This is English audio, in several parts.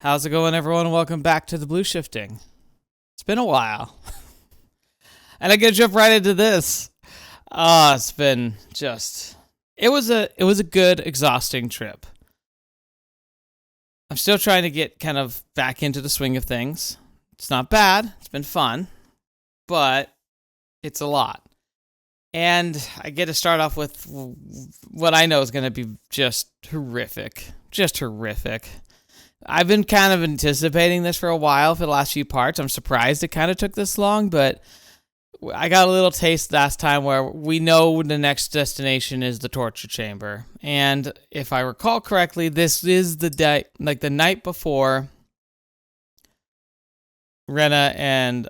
How's it going, everyone? Welcome back to TheBlueShifting. It's been a while. And I get to jump right into this. It's been just... It was a good, exhausting trip. I'm still trying to get kind of back into the swing of things. It's not bad. It's been fun. But it's a lot. And I get to start off with what I know is going to be just horrific. Just horrific. I've been kind of anticipating this for a while for the last few parts. I'm surprised it kind of took this long, but I got a little taste last time where we know the next destination is the torture chamber. And if I recall correctly, this is the the night before Rena and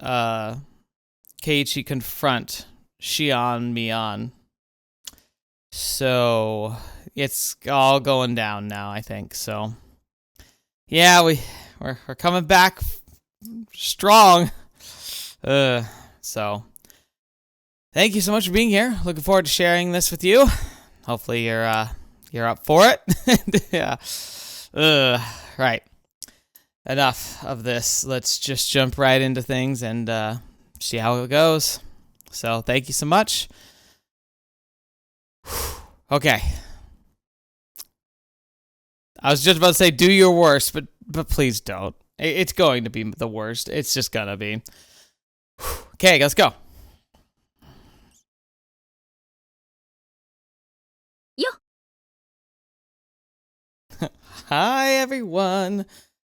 Keiichi confront Shion Mion. So it's all going down now, I think. So yeah, we're coming back strong. So thank you so much for being here. Looking forward to sharing this with you. Hopefully you're up for it. Yeah. Right. Enough of this. Let's just jump right into things and see how it goes. So thank you so much. Okay. I was just about to say do your worst, but please don't. It's going to be the worst. It's just gonna be. Okay, let's go. Yo. Hi, everyone.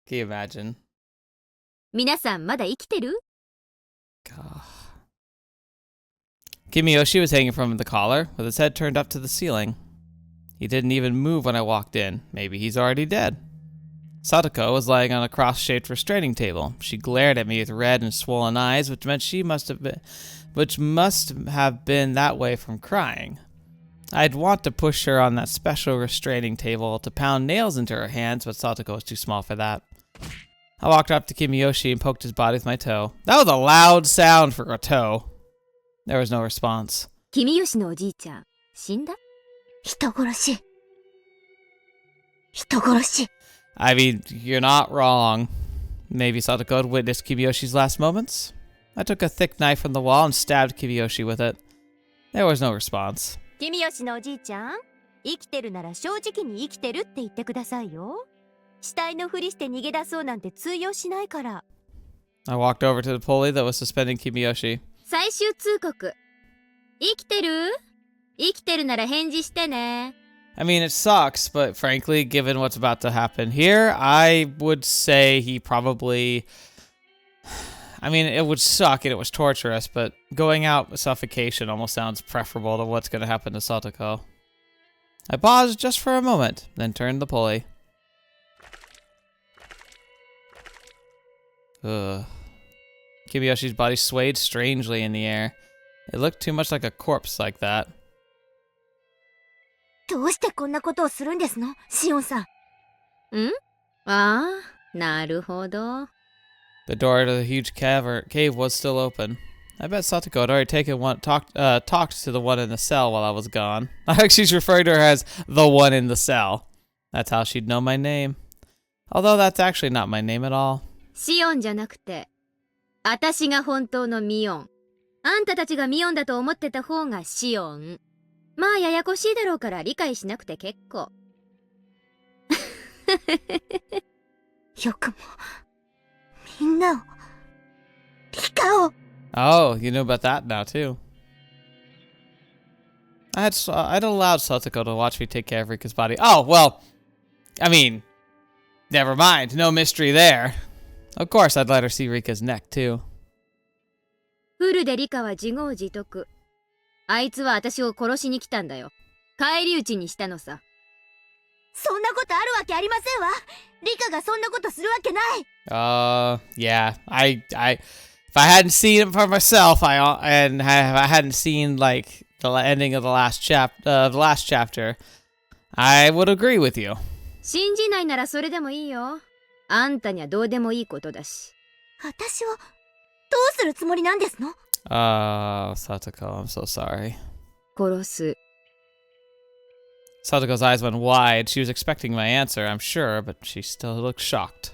Can you imagine? 皆さんまだ生きてる? God. Kimiyoshi was hanging from the collar, with his head turned up to the ceiling. He didn't even move when I walked in. Maybe he's already dead. Satoko was lying on a cross-shaped restraining table. She glared at me with red and swollen eyes, which meant she must have been that way from crying. I'd want to push her on that special restraining table to pound nails into her hands, but Satoko was too small for that. I walked up to Kimiyoshi and poked his body with my toe. That was a loud sound for a toe. There was no response. 君吉のおじいちゃん、死んだ? 人殺し。人殺し。 I mean, you're not wrong. Maybe Satoko had witnessed Kimiyoshi's last moments? I took a thick knife from the wall and stabbed Kimiyoshi with it. There was no response. 君吉のおじいちゃん、生きてるなら正直に生きてるって言ってくださいよ。死体のふりして逃げ出そうなんて通用しないから。 I walked over to the pulley that was suspending Kimiyoshi. 最終通告。生きてる?生きてるなら返事してね。 I mean, it sucks, but frankly, given what's about to happen here, I would say he probably... I mean, it would suck and it was torturous, but going out with suffocation almost sounds preferable to what's going to happen to Satoko. I paused just for a moment, then turned the pulley. Ugh. Kimiyoshi's body swayed strangely in the air. It looked too much like a corpse like that. どうしてこんなことをするんですの、シオンさん。ん?ああ、なるほど。 The door to the huge cave was still open. I bet Satoko had already talked to the one in the cell while I was gone. She's referred to her as the one in the cell. That's how she'd know my name. Although that's actually not my name at all. シオンじゃなくて、私が本当のミオン。あんたたちがミオンだと思ってた方がシオン。まあややこしいだろうから理解しなくて結構。よくもみんなを理科を。 Oh, you know about that now too. I'd allowed Satoko to watch me take care of Rika's body. Oh, well, I mean, never mind. No mystery there. Of course, I'd let her see Rika's neck too. フルでリカは自業自得。あいつは私を殺しに来たんだよ。返り討ちにしたのさ。そんなことあるわけありませんわ。リカがそんなことするわけない。Yeah. If I hadn't seen it for myself, I hadn't seen like the ending of the last chapter, I would agree with you. 信じないならそれでもいいよ。あんたにはどうでもいいことだし。私をどうするつもりなんですの? Satoko, I'm so sorry. 殺す。 Satoko's eyes went wide. She was expecting my answer, I'm sure, but she still looked shocked.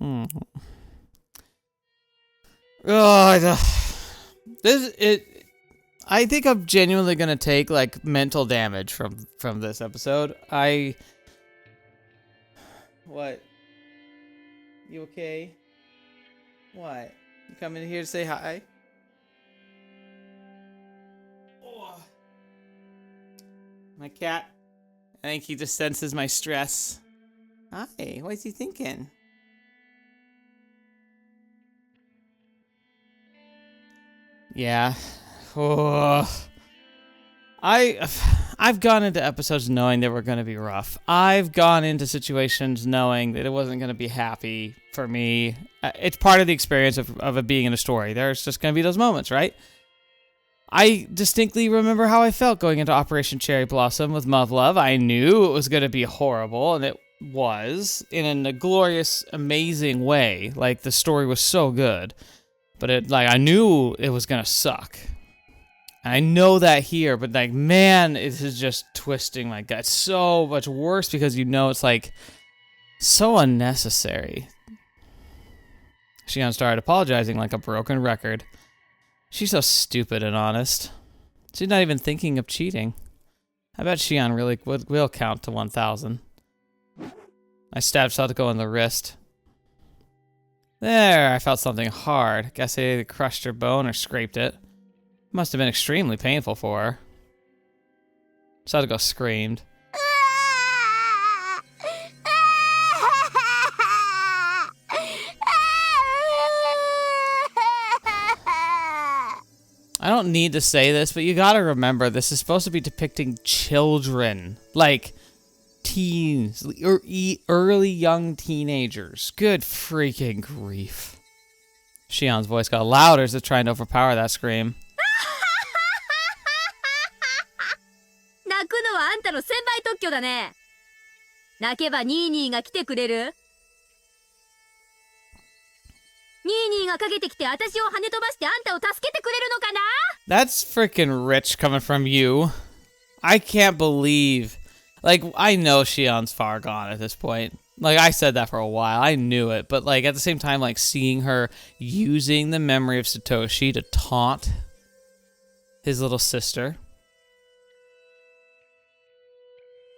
Mm. Oh, I think I'm genuinely gonna take like mental damage from this episode. What? You okay? What? You coming here to say hi? Oh. My cat. I think he just senses my stress. Hi, what is he thinking? Yeah. Oh. I've gone into episodes knowing they were going to be rough. I've gone into situations knowing that it wasn't going to be happy for me. It's part of the experience of it being in a story. There's just going to be those moments, right? I distinctly remember how I felt going into Operation Cherry Blossom with Muv-Love. I knew it was going to be horrible, and it was in a glorious, amazing way. Like, the story was so good. But I knew it was going to suck. I know that here, but like, man, this is just twisting my gut so much worse because you know it's like so unnecessary. Shion started apologizing like a broken record. She's so stupid and honest. She's not even thinking of cheating. I bet Shion really will count to 1,000. I stabbed Satoko in the wrist. There, I felt something hard. Guess I either crushed her bone or scraped it. Must have been extremely painful for her. Satoko screamed. I don't need to say this, but you gotta remember this is supposed to be depicting children. Like, teens, or early young teenagers. Good freaking grief. Shion's voice got louder as it tried to overpower that scream. 泣くのはあんたの専売特許だね。泣けばニーニーが来てくれる？ニーニーがかけてきて私を跳ね飛ばしてあんたを助けてくれるのかな？ That's freaking rich coming from you. I can't believe. Like, I know Shion's far gone at this point. Like, I said that for a while. I knew it. But, like, at the same time, like, seeing her using the memory of Satoshi to taunt his little sister.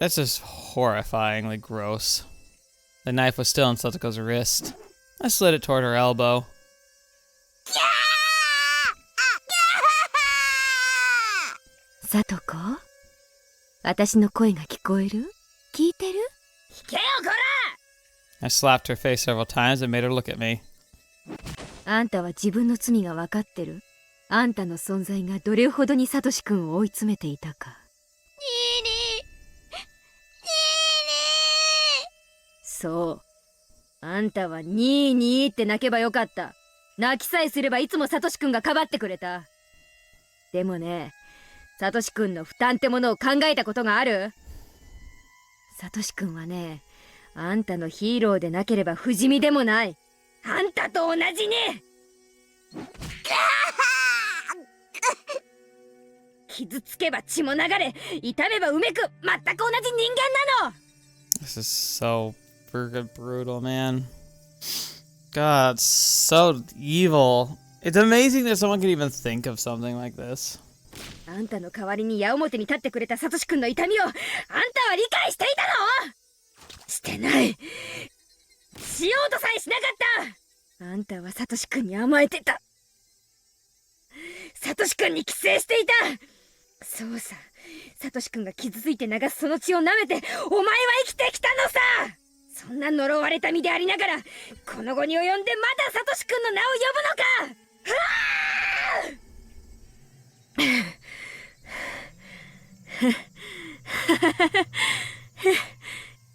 That's just horrifyingly gross. The knife was still on Satoko's wrist. I slid it toward her elbow. Satoko? 私の声が聞こえる？聞いてる？聞けよこら! I slapped her face several times and made her look at me. あんたは自分の罪が分かってる。あんたの存在がどれほどにサトシ君を追い詰めていたか。そう。あんたはニーニーって泣けばよかった。泣きさえすればいつもサトシ君がかばってくれた。でもね、サトシ君の負担ってものを考えたことがある？サトシ君はね、あんたのヒーローでなければ不死身でもない。あんたと同じね。傷つけば血も流れ、痛めばうめく、全く同じ人間なの。 This is so freaking brutal, man. God, it's so evil. It's amazing that someone can even think of something like this. あんたの代わりに矢面に立ってくれたサトシ君の痛みをあんたは理解していたの？してない。しようとさえしなかった。あんたはサトシ君に甘えてた。サトシ君に寄生していた。そうさ、サトシ君が傷ついて流すその血を舐めてお前は生きてきたのさ。そんな呪われた身でありながらこの後に及んでまだサトシ君の名を呼ぶのか。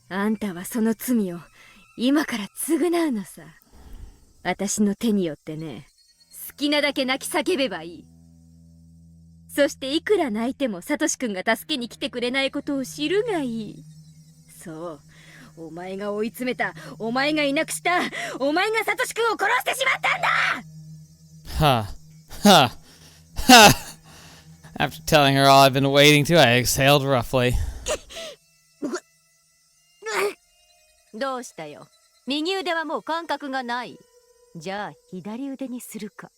あんたはその罪を今から償うのさ。私の手によってね、好きなだけ泣き叫べばいい。そしていくら泣いてもサトシ君が助けに来てくれないことを知るがいい。そう、お前が追い詰めた、お前がいなくした、お前がサトシ君を殺してしまったんだ。Ha. Ha. Ha. After telling her all I've been waiting to, I exhaled roughly. どうしたよ。右腕はもう感覚がない。じゃあ左腕にするか。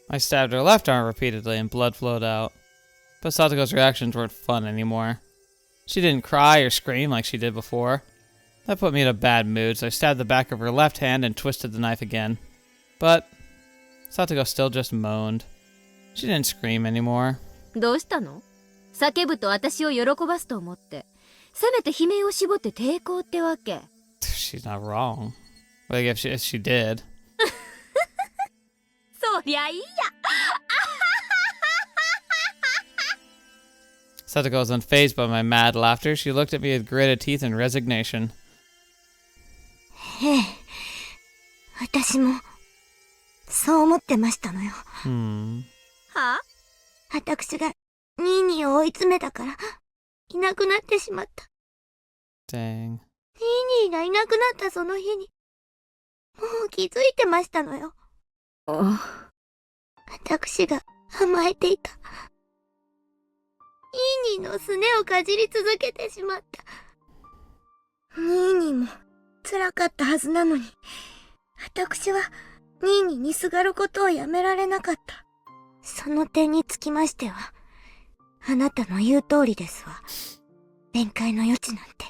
I stabbed her left arm repeatedly and blood flowed out. But Satoko's reactions weren't fun anymore. She didn't cry or scream like she did before. That put me in a bad mood, so I stabbed the back of her left hand and twisted the knife again. But Satoko still just moaned. She didn't scream anymore. どうしたの？叫ぶと私を喜ばすと思って。せめて悲鳴を絞って抵抗ってわけ。She's not wrong. Like if she did. そりゃいいや。Satoko was unfazed by my mad laughter. She looked at me with gritted teeth and resignation. ええ、私もそう思ってましたのよ。は？私がニーニーを追い詰めたからいなくなってしまった。Dang. ニーニーがいなくなったその日にもう気づいてましたのよ。私が甘えていた。ニーニーのすねをかじり続けてしまった。ニーニーも辛かったはずなのに、私はニーニーにすがることをやめられなかった。その点につきましては、あなたの言う通りですわ。弁解の余地なんて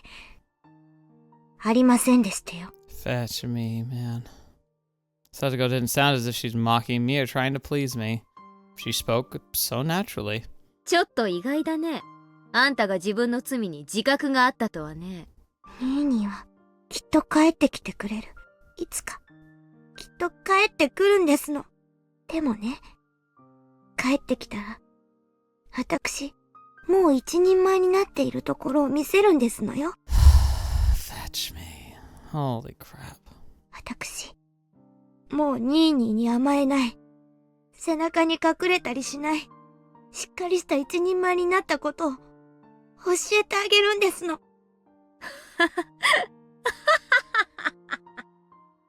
ありませんでしたよ。Fetch me, man. Satoko didn't sound as if she's mocking me or trying to please me. She spoke so naturally. ちょっと意外だね。あんたが自分の罪に自覚があったとはね。ニーニーはきっと帰ってきてくれる。いつかきっと帰ってくるんですの。でもね、帰ってきたら私もう一人前になっているところを見せるんですのよ。Fetch me. Holy crap. 私もうニーニーに甘えない。背中に隠れたりしない。しっかりした一人前になったことを教えてあげるんですの。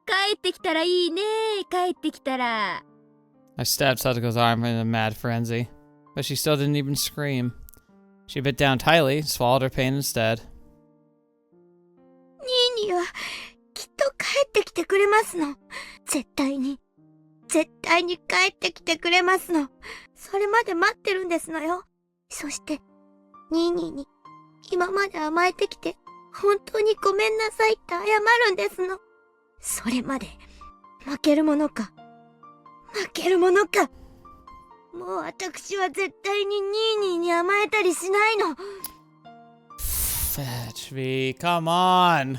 帰ってきたらいいね。帰ってきたら。I stabbed Satoko's arm in a mad frenzy, but she still didn't even scream. She bit down tightly, swallowed her pain instead. ニーニーはきっと帰ってきてくれますの。絶対に。絶対に帰ってきてくれますの。それまで待ってるんですのよ。そして、ニーニーに、今まで甘えてきて、本当にごめんなさいって謝るんですの。それまで、負けるものか。負けるものか。もう私は絶対にニーニーに甘えたりしないの。Fetch me, come on!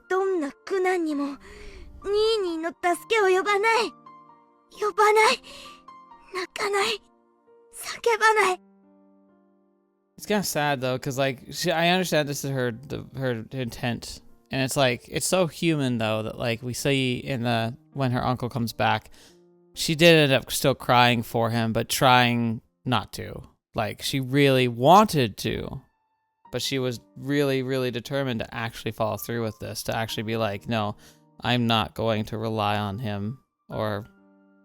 どんな苦難にも、ニーニーの助けを呼ばない。呼ばない。泣かない。叫ばない。It's kind of sad though, because like I understand this is her intent, and it's like it's so human though that like we see in the when her uncle comes back, she did end up still crying for him, but trying not to. Like she really wanted to, but she was really, really determined to actually follow through with this, to actually be like, no, I'm not going to rely on him or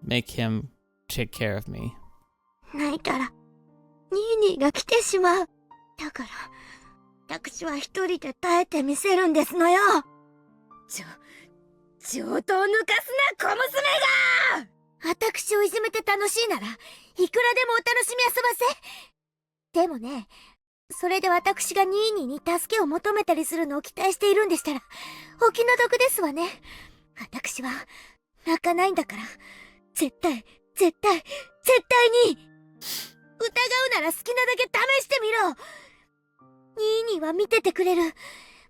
make him take care of me. 泣いたら、ニーニーが来てしまう。だから、私は一人で耐えてみせるんですのよ。上等抜かすな、小娘が！私をいじめて楽しいなら、いくらでもお楽しみ遊ばせ。でもね、それで私がニーニーに助けを求めたりするのを期待しているんでしたら、お気の毒ですわね。私は、泣かないんだから、絶対に、疑うなら好きなだけ試してみろ。ニーニーは見ててくれる。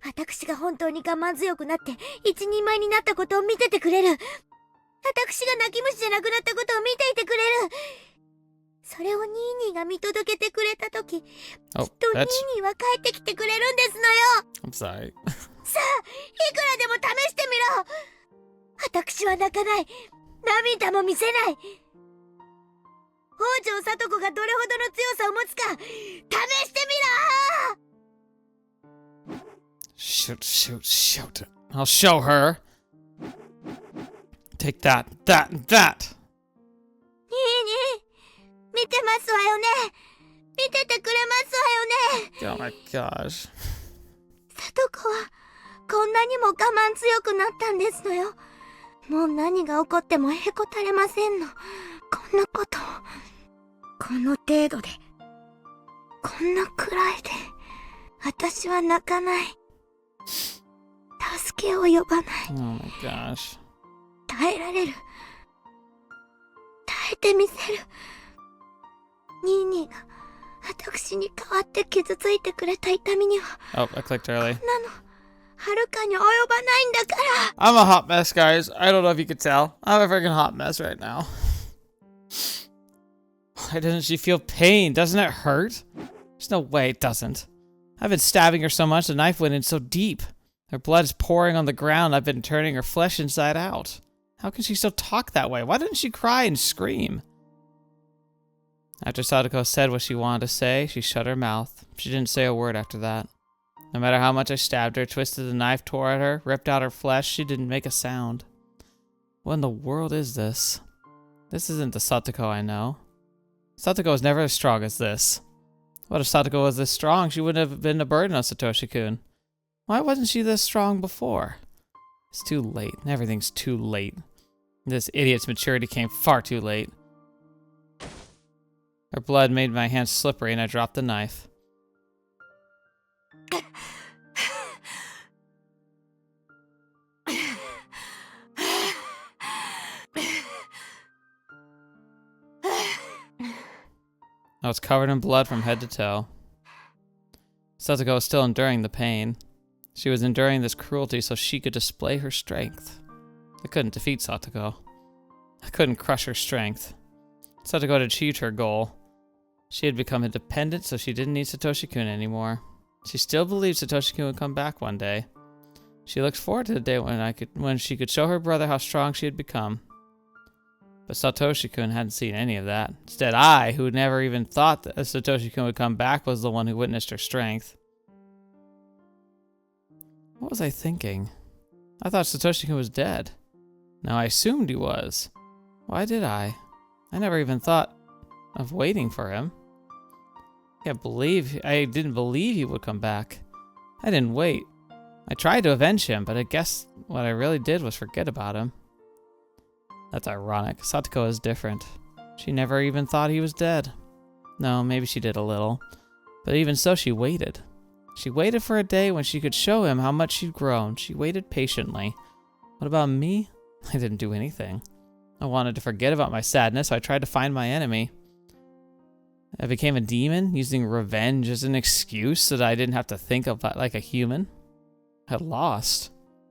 私が本当に我慢強くなって一人前になったことを見ててくれる。私が泣き虫じゃなくなったことを見ていてくれる。それをニーニーが見届けてくれたとき、きっとニーニーは帰ってきてくれるんですのよ。I'm sorry. さあ、いくらでも試してみろ。私は泣かない。涙も見せない。北条聡子がどれほどの強さを持つか、試してみろ。Shoot. I'll show her. Take that. ニーニー、見てますわよね。見ててくれますわよね。Oh my gosh. 聡子は、こんなにも我慢強くなったんですのよ。もう何が起こってもへこたれませんの。こんなことを、この程度で、こんなくらいで、私は泣かない。助けを呼ばない。Oh my gosh. 耐えられる。耐えてみせる。ニーニーが、私に代わって傷ついてくれた痛みには、Oh, I clicked early. こんなの、はるかに及ばないんだから。I'm a hot mess, guys. I don't know if you could tell. I'm a freaking hot mess right now. Why doesn't she feel pain? Doesn't it hurt? There's no way it doesn't. I've been stabbing her so much, the knife went in so deep. Her blood is pouring on the ground. I've been turning her flesh inside out. How can she still talk that way? Why didn't she cry and scream? After Satoko said what she wanted to say, she shut her mouth. She didn't say a word after that. No matter how much I stabbed her, twisted the knife toward her, ripped out her flesh, she didn't make a sound. What in the world is this? This isn't the Satoko I know. Satoko was never as strong as this. What if Satoko was this strong? She wouldn't have been a burden on Satoshi-kun. Why wasn't she this strong before? It's too late. Everything's too late. This idiot's maturity came far too late. Her blood made my hands slippery and I dropped the knife. I was covered in blood from head to toe. Satoko was still enduring the pain. She was enduring this cruelty so she could display her strength. I couldn't defeat Satoko. I couldn't crush her strength. Satoko had achieved her goal. She had become independent, so she didn't need Satoshi-kun anymore. She still believed Satoshi-kun would come back one day. She looked forward to the day when she could show her brother how strong she had become. But Satoshi-kun hadn't seen any of that. Instead, I, who never even thought that Satoshi-kun would come back, was the one who witnessed her strength. What was I thinking? I thought Satoshi-kun was dead. Now I assumed he was. Why did I? I never even thought of waiting for him. I didn't believe he would come back. I didn't wait. I tried to avenge him, but I guess what I really did was forget about him. That's ironic. Satoko is different. She never even thought he was dead. No, maybe she did a little. But even so, she waited. She waited for a day when she could show him how much she'd grown. She waited patiently. What about me? I didn't do anything. I wanted to forget about my sadness, so I tried to find my enemy. I became a demon, using revenge as an excuse so that I didn't have to think of like a human. I lost.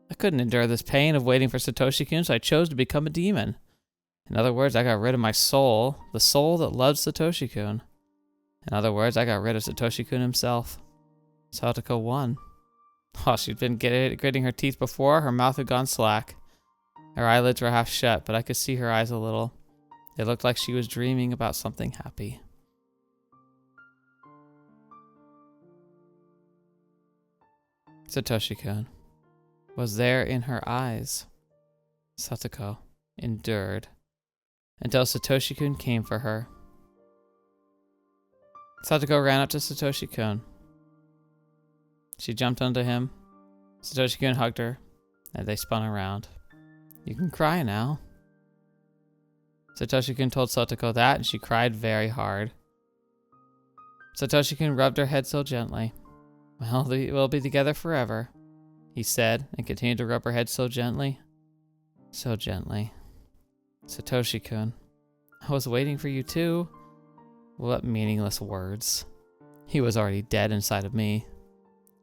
I couldn't endure this pain of waiting for Satoshi-kun, so I chose to become a demon. In other words, I got rid of my soul, the soul that loved Satoshi-kun. In other words, I got rid of Satoshi-kun himself. Satoko won. Oh, she'd been gritting her teeth before, her mouth had gone slack. Her eyelids were half shut, but I could see her eyes a little. It looked like she was dreaming about something happy. Satoshi-kun was there in her eyes. Satoko endured until Satoshi-kun came for her. Satoko ran up to Satoshi-kun. She jumped onto him. Satoshi-kun hugged her, and they spun around. You can cry now. Satoshi-kun told Satoko that, and she cried very hard. Satoshi-kun rubbed her head so gently. Well, we'll be together forever, he said, and continued to rub her head so gently. So gently. Satoshi-kun, I was waiting for you too. What meaningless words. He was already dead inside of me.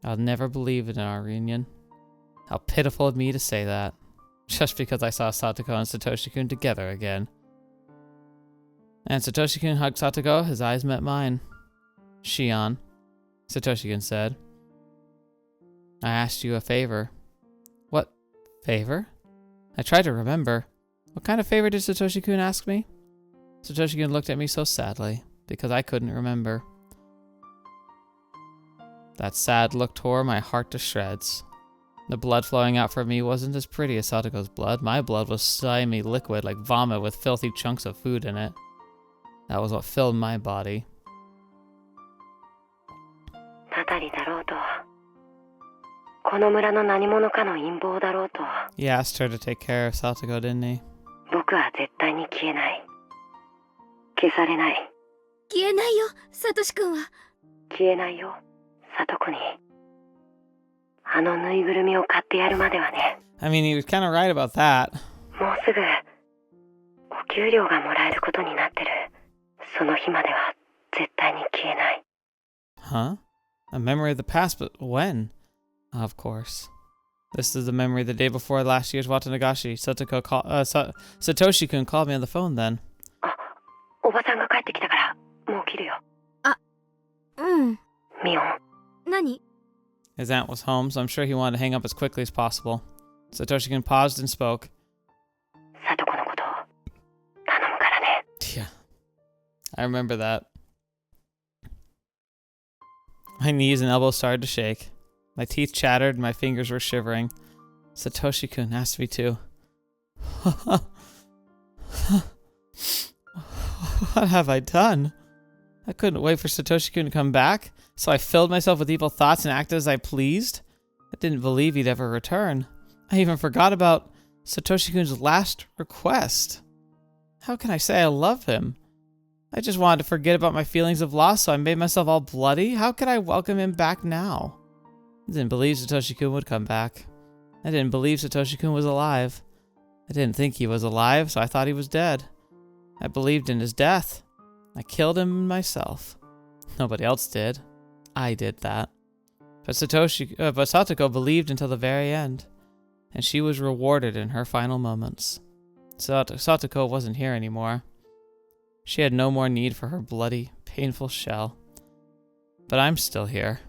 I'll never believe in our reunion. How pitiful of me to say that. Just because I saw Satoko and Satoshi-kun together again. And Satoshi-kun hugged Satoko, his eyes met mine. Shion, Satoshi-kun said. I asked you a favor. What favor? I tried to remember. What kind of favor did Satoshi-kun ask me? Satoshi-kun looked at me so sadly, because I couldn't remember. That sad look tore my heart to shreds. The blood flowing out from me wasn't as pretty as Satoko's blood. My blood was slimy liquid like vomit with filthy chunks of food in it. That was what filled my body. He asked her to take care of Satoko, didn't he? 僕は絶対に消えない。消されない。消えないよ、サトシ君は。消えないよ、サトコに。あのぬいぐるみを買ってやるまではね。I mean, he was kind of right about that. もうすぐお給料がもらえることになってる。その日までは絶対に消えない。Huh? A memory of the past, but when? Of course. This is the memory of the day before last year's Watanagashi. Satoshi-kun called me on the phone then. あ、おばさんが帰ってきたからもう切るよ。あ、うん。ミオン。何? His aunt was home, so I'm sure he wanted to hang up as quickly as possible. Satoshi-kun paused and spoke. サトコのこと頼むからね。Yeah. I remember that. My knees and elbows started to shake. My teeth chattered and my fingers were shivering. Satoshi-kun asked me to. What have I done? I couldn't wait for Satoshi-kun to come back, so I filled myself with evil thoughts and acted as I pleased. I didn't believe he'd ever return. I even forgot about Satoshi-kun's last request. How can I say I love him? I just wanted to forget about my feelings of loss, so I made myself all bloody. How could I welcome him back now? I didn't believe Satoshi-kun would come back. I didn't believe Satoshi-kun was alive. I didn't think he was alive, so I thought he was dead. I believed in his death. I killed him myself. Nobody else did. I did that. But Satoko believed until the very end, and she was rewarded in her final moments. Satoko wasn't here anymore. She had no more need for her bloody, painful shell. But I'm still here,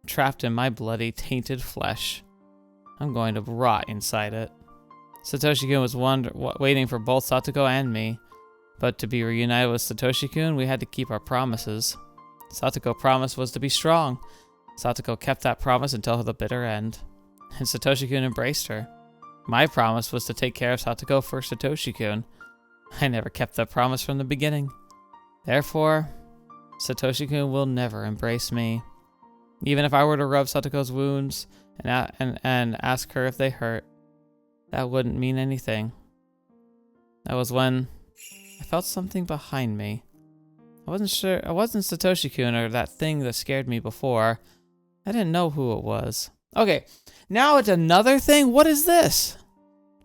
trapped in my bloody, tainted flesh. I'm going to rot inside it. Satoshi-kun was waiting for both Satoko and me, but to be reunited with Satoshi-kun, we had to keep our promises. Satoko's promise was to be strong. Satoko kept that promise until the bitter end, and Satoshi-kun embraced her. My promise was to take care of Satoko for Satoshi-kun. I never kept that promise from the beginning. Therefore, Satoshi-kun will never embrace me. Even if I were to rub Satoko's wounds and ask her if they hurt, that wouldn't mean anything. That was when I felt something behind me. I wasn't sure. I wasn't Satoshi-kun or that thing that scared me before. I didn't know who it was. Okay, now it's another thing? What is this?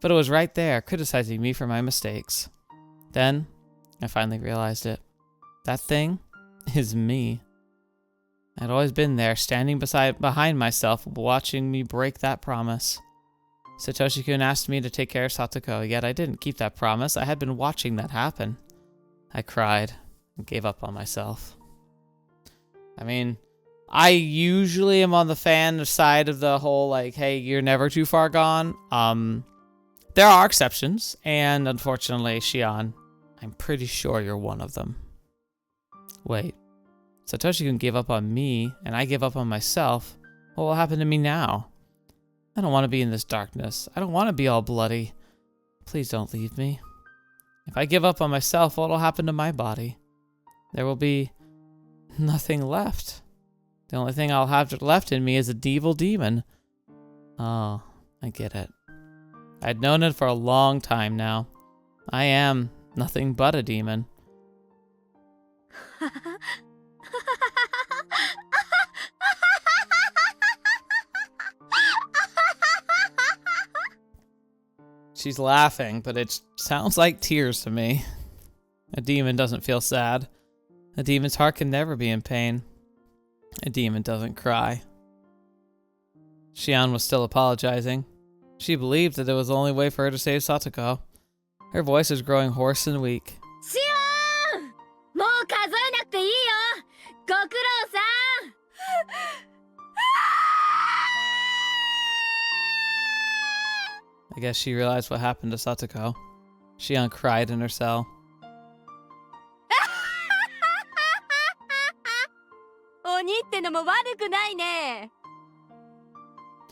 But it was right there, criticizing me for my mistakes. Then, I finally realized it. That thing is me. I'd always been there, standing behind myself, watching me break that promise. Satoshi-kun asked me to take care of Satoko, yet I didn't keep that promise. I had been watching that happen. I cried and gave up on myself. I mean, I usually am on the fan side of the whole, like, hey, you're never too far gone. There are exceptions, and unfortunately, Shion, I'm pretty sure you're one of them. Wait, Satoshi-kun gave up on me, and I give up on myself. What will happen to me now? I don't want to be in this darkness. I don't want to be all bloody. Please don't leave me. If I give up on myself, what will happen to my body? There will be nothing left. The only thing I'll have left in me is a evil demon. Oh, I get it. I'd known it for a long time now. I am nothing but a demon. She's laughing, but it sounds like tears to me. A demon doesn't feel sad. A demon's heart can never be in pain. A demon doesn't cry. Shion was still apologizing. She believed that it was the only way for her to save Satoko. Her voice was growing hoarse and weak. Shion! もう数えなくていいよ! ご苦労さん! I guess she realized what happened to Satoko. Shion cried in her cell. 鬼ってのも悪くないね。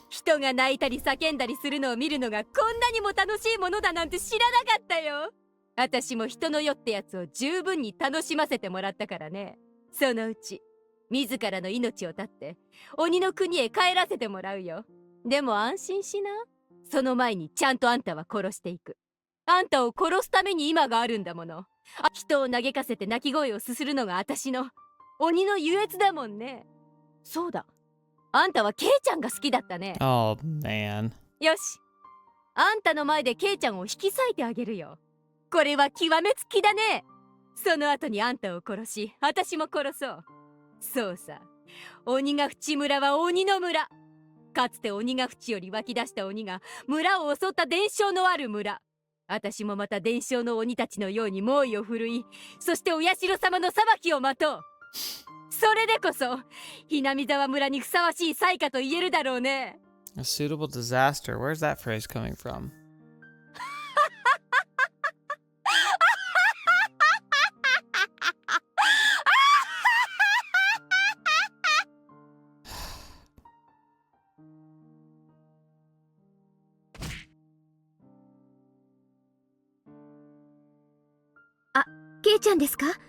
人が泣いたり叫んだりするのを見るのがこんなにも楽しいものだなんて知らなかったよ。私も人の世ってやつを十分に楽しませてもらったからね。そのうち自らの命を絶って鬼の国へ帰らせてもらうよ。でも安心しな。その前にちゃんとあんたは殺していく。あんたを殺すために今があるんだもの。人を嘆かせて泣き声をすするのが私の鬼の優越だもんね。そうだ。あんたはケイちゃんが好きだったね。Oh, man. よし。あんたの前でケイちゃんを引き裂いてあげるよ。これは極めつきだね。その後にあんたを殺し、私も殺そう。そうさ。鬼ヶ淵村は鬼の村。かつて鬼ヶ淵より湧き出した鬼が村を襲った伝承のある村。私もまた伝承の鬼たちのように猛威を振るい、そしてお社様の裁きを待とう。それでこそHinamizawa村にふさわしい災禍と言えるだろうね。A suitable disaster. Where's that phrase coming from?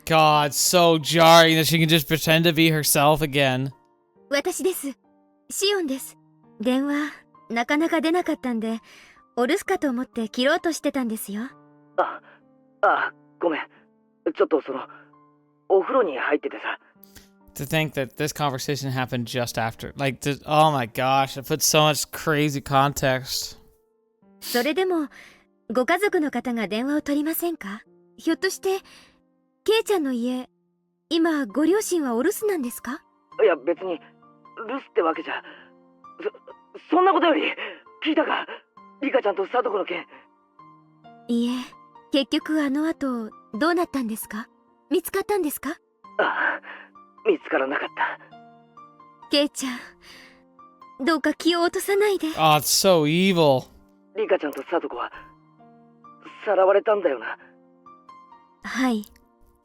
God, so jarring that she can just pretend to be herself again. 私です。シオンです。電話なかなか出なかったんで、お留守かと思って切ろうとしてたんですよ。ごめん。ちょっとお風呂に入っててさ。To think that this conversation happened just after. Like, oh my gosh, it puts so much crazy context. それでも、ご家族の方が電話を取りませんか？ひょっとして、ケイちゃんの家、今ご両親はお留守なんですか？いや別に留守ってわけじゃ。そんなことより聞いたか？リカちゃんとサトコの件。いえ、結局あの後どうなったんですか？見つかったんですか？見つからなかった。ケイちゃん、どうか気を落とさないで。Oh, it's so evil. リカちゃんとサトコはさらわれたんだよな。はい、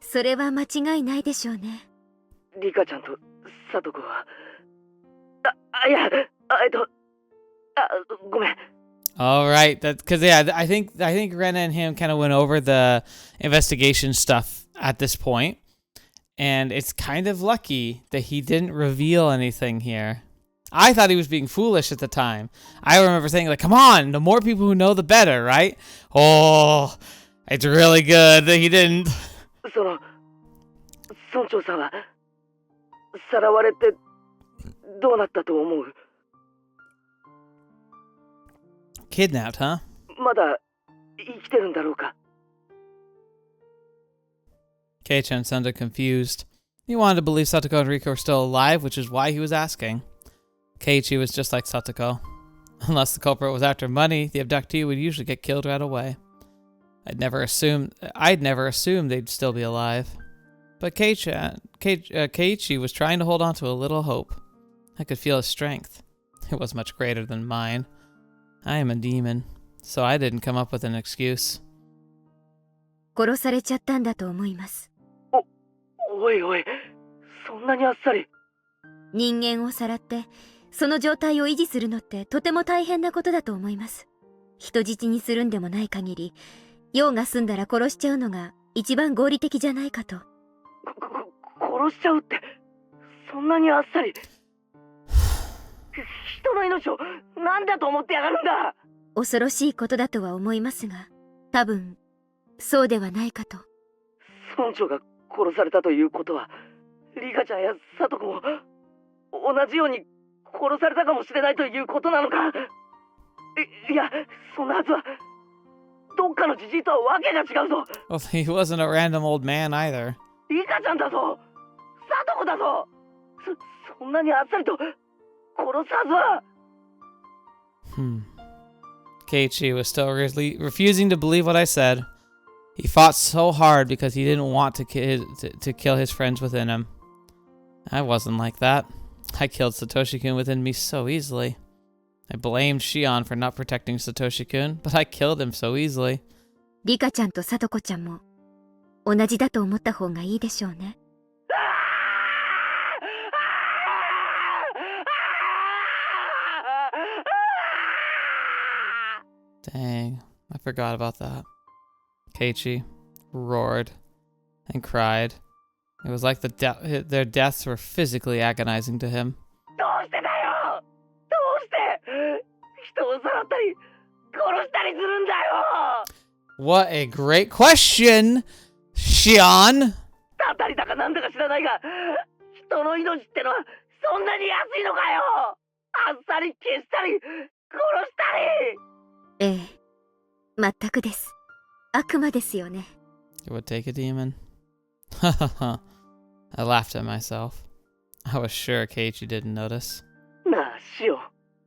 それは間違いないでしょうね。リカちゃんとサトコは、いや、ごめん。All right, because yeah, I think Rena and him kind of went over the investigation stuff at this point, and it's kind of lucky that he didn't reveal anything here. I thought he was being foolish at the time. I remember saying, like, come on, the more people who know, the better, right? Oh, It's really good that he didn't. その村長さんはさらわれてどうなったと思う？ Kidnapped, huh? まだ生きてるんだろうか？ Keiichi sounded confused. He wanted to believe Satoko and Rika were still alive, which is why he was asking. Keiichi was just like Satoko. Unless the culprit was after money, the abductee would usually get killed right away. I'd never assumed they'd still be alive. But Keiichi was trying to hold on to a little hope. I could feel his strength. It was much greater than mine. I am a demon, so I didn't come up with an excuse. 殺されちゃったんだと思います。おいおい、そんなにあっさり。人間をさらってその状態を維持するのってとても大変なことだと思います。人質にするんでもない限り、用が済んだら殺しちゃうのが一番合理的じゃないかと。殺しちゃうって、そんなにあっさり。人の命を何だと思ってやがるんだ。恐ろしいことだとは思いますが、多分そうではないかと。村長が殺されたということは、リカちゃんやサトコも同じように殺されたかもしれないということなのか？いや、そんなはずは。どっかのじじいとはわけが違うぞ。Well, he wasn't a random old man either. リカちゃんだぞ。サトコだぞ。そんなにあっさりと殺すはずは。Keiichi was still refusing to believe what I said. He fought so hard because he didn't want to kill his friends within him. I wasn't like that. I killed Satoshi-kun within me so easily. I blamed Shion for not protecting Satoshi-kun, but I killed him so easily. リカちゃんとサトコちゃんも同じだと思った方がいいでしょうね。Dang, I forgot about that. Keiichi roared and cried. It was like their deaths were physically agonizing to him. どうしてだよ。どうして人をさらったり殺したりするんだよ。 What a great question, Shion! たたりだかなんだか知らないが、人の命ってのはそんなに安いのかよ。あっさり消したり殺したり。ええ、全くです。悪魔ですよね。It would take a demon. I laughed at myself. I was sure Keiichi didn't notice. なあ、シオン、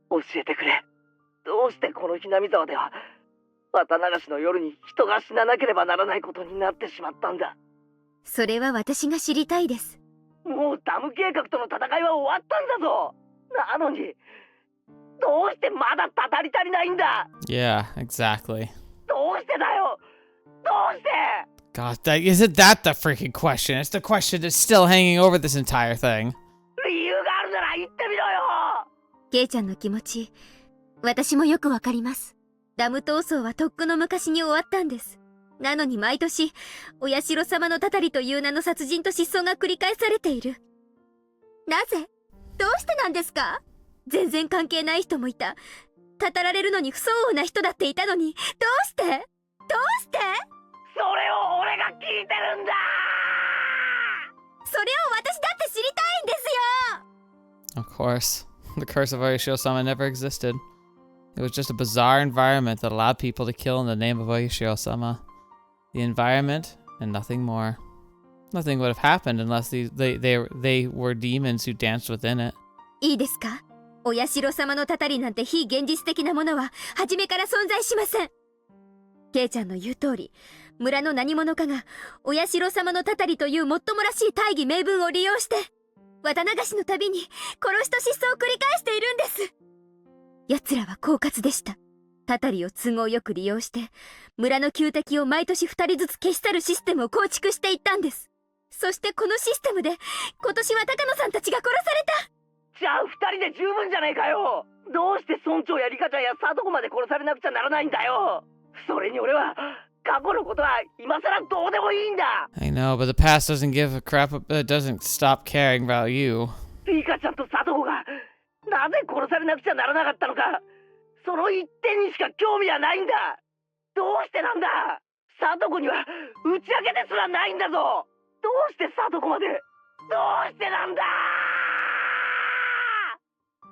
教えてくれ。どうしてこのHinamizawaでは、Watanagashiの夜に人が死ななければならないことになってしまったんだ。それは私が知りたいです。もうダム計画との戦いは終わったんだぞ。なのに、どうしてまだたたり足りないんだ。 Yeah, exactly. どうしてだよ。どうして。 God, isn't that the freaking question? It's the question that's still hanging over this entire thing. 理由があるなら言ってみろよ。ケイちゃんの気持ち、私もよくわかります。ダム闘争はとっくの昔に終わったんです。なのに毎年、お社様のたたりという名の殺人と失踪が繰り返されている。なぜ？どうしてなんですか？全然関係ない人もいた。たたられるのに不相応な人だっていたのに、どうして？どうして？それを俺が聞いてるんだ。それを私だって知りたいんですよ。 Of course. The curse of Oyashiro-sama never existed. It was just a bizarre environment that allowed people to kill in the name of Oyashiro-sama. The environment and nothing more. Nothing would have happened unless they were demons who danced within it. いいですか？お社様のたたりなんて非現実的なものは初めから存在しません。ケイちゃんの言う通り、村の何者かがお社様のたたりというもっともらしい大義名分を利用して、綿流しのたびに殺しと失踪を繰り返しているんです。奴らは狡猾でした。たたりを都合よく利用して、村の旧敵を毎年2人ずつ消し去るシステムを構築していったんです。そしてこのシステムで、今年は高野さんたちが殺された。じゃあ2人で十分じゃないかよ。どうして村長やリカちゃんやサトコまで殺されなくちゃならないんだよ。それに俺は過去のことは今さらどうでもいいんだ。 I know, but the past doesn't give a crap. It doesn't stop caring about you. リカちゃんとサトコがなぜ殺されなくちゃならなかったのか、その一点にしか興味はないんだ。どうしてなんだ。サトコには打ち明けてすらないんだぞ。どうしてサトコまで、どうしてなんだ。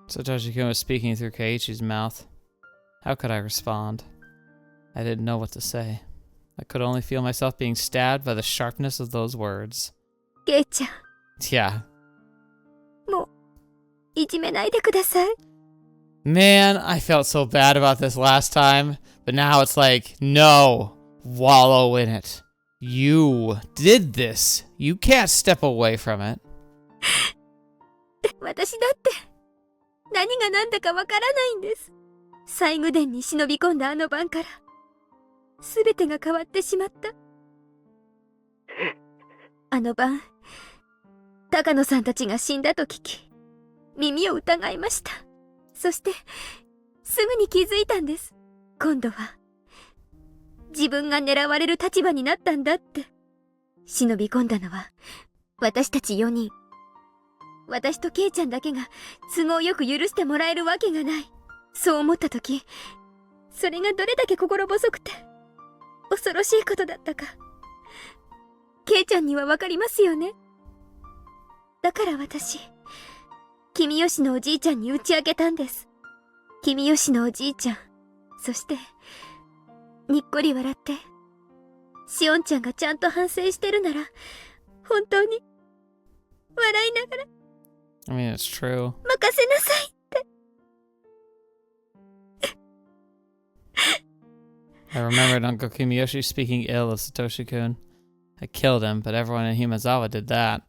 Satoshi-kun was speaking through Keiichi's mouth. How could I respond? I didn't know what to say. I could only feel myself being stabbed by the sharpness of those words. ケイちゃん、 Yeah. もういじめないでください。 Man, I felt so bad about this last time, but now it's like, no, wallow in it. You did this. You can't step away from it. 私だって何が何だかわからないんです。西宮殿に忍び込んだあの晩から全てが変わってしまった。あの晩、高野さんたちが死んだと聞き、耳を疑いました。そしてすぐに気づいたんです。今度は自分が狙われる立場になったんだって。忍び込んだのは私たち4人。私とケイちゃんだけが都合よく許してもらえるわけがない。そう思ったとき、それがどれだけ心細くて恐ろしいことだったか、ケイちゃんにはわかりますよね。だから私、君吉のおじいちゃんに打ち明けたんです。君吉のおじいちゃん、そしてにっこり笑って、しおんちゃんがちゃんと反省してるなら本当に笑いながら、 I mean, it's true. 任せなさいって。 I remembered Uncle Kimiyoshi speaking ill of Satoshi-kun. I killed him, but everyone in Himazawa did that.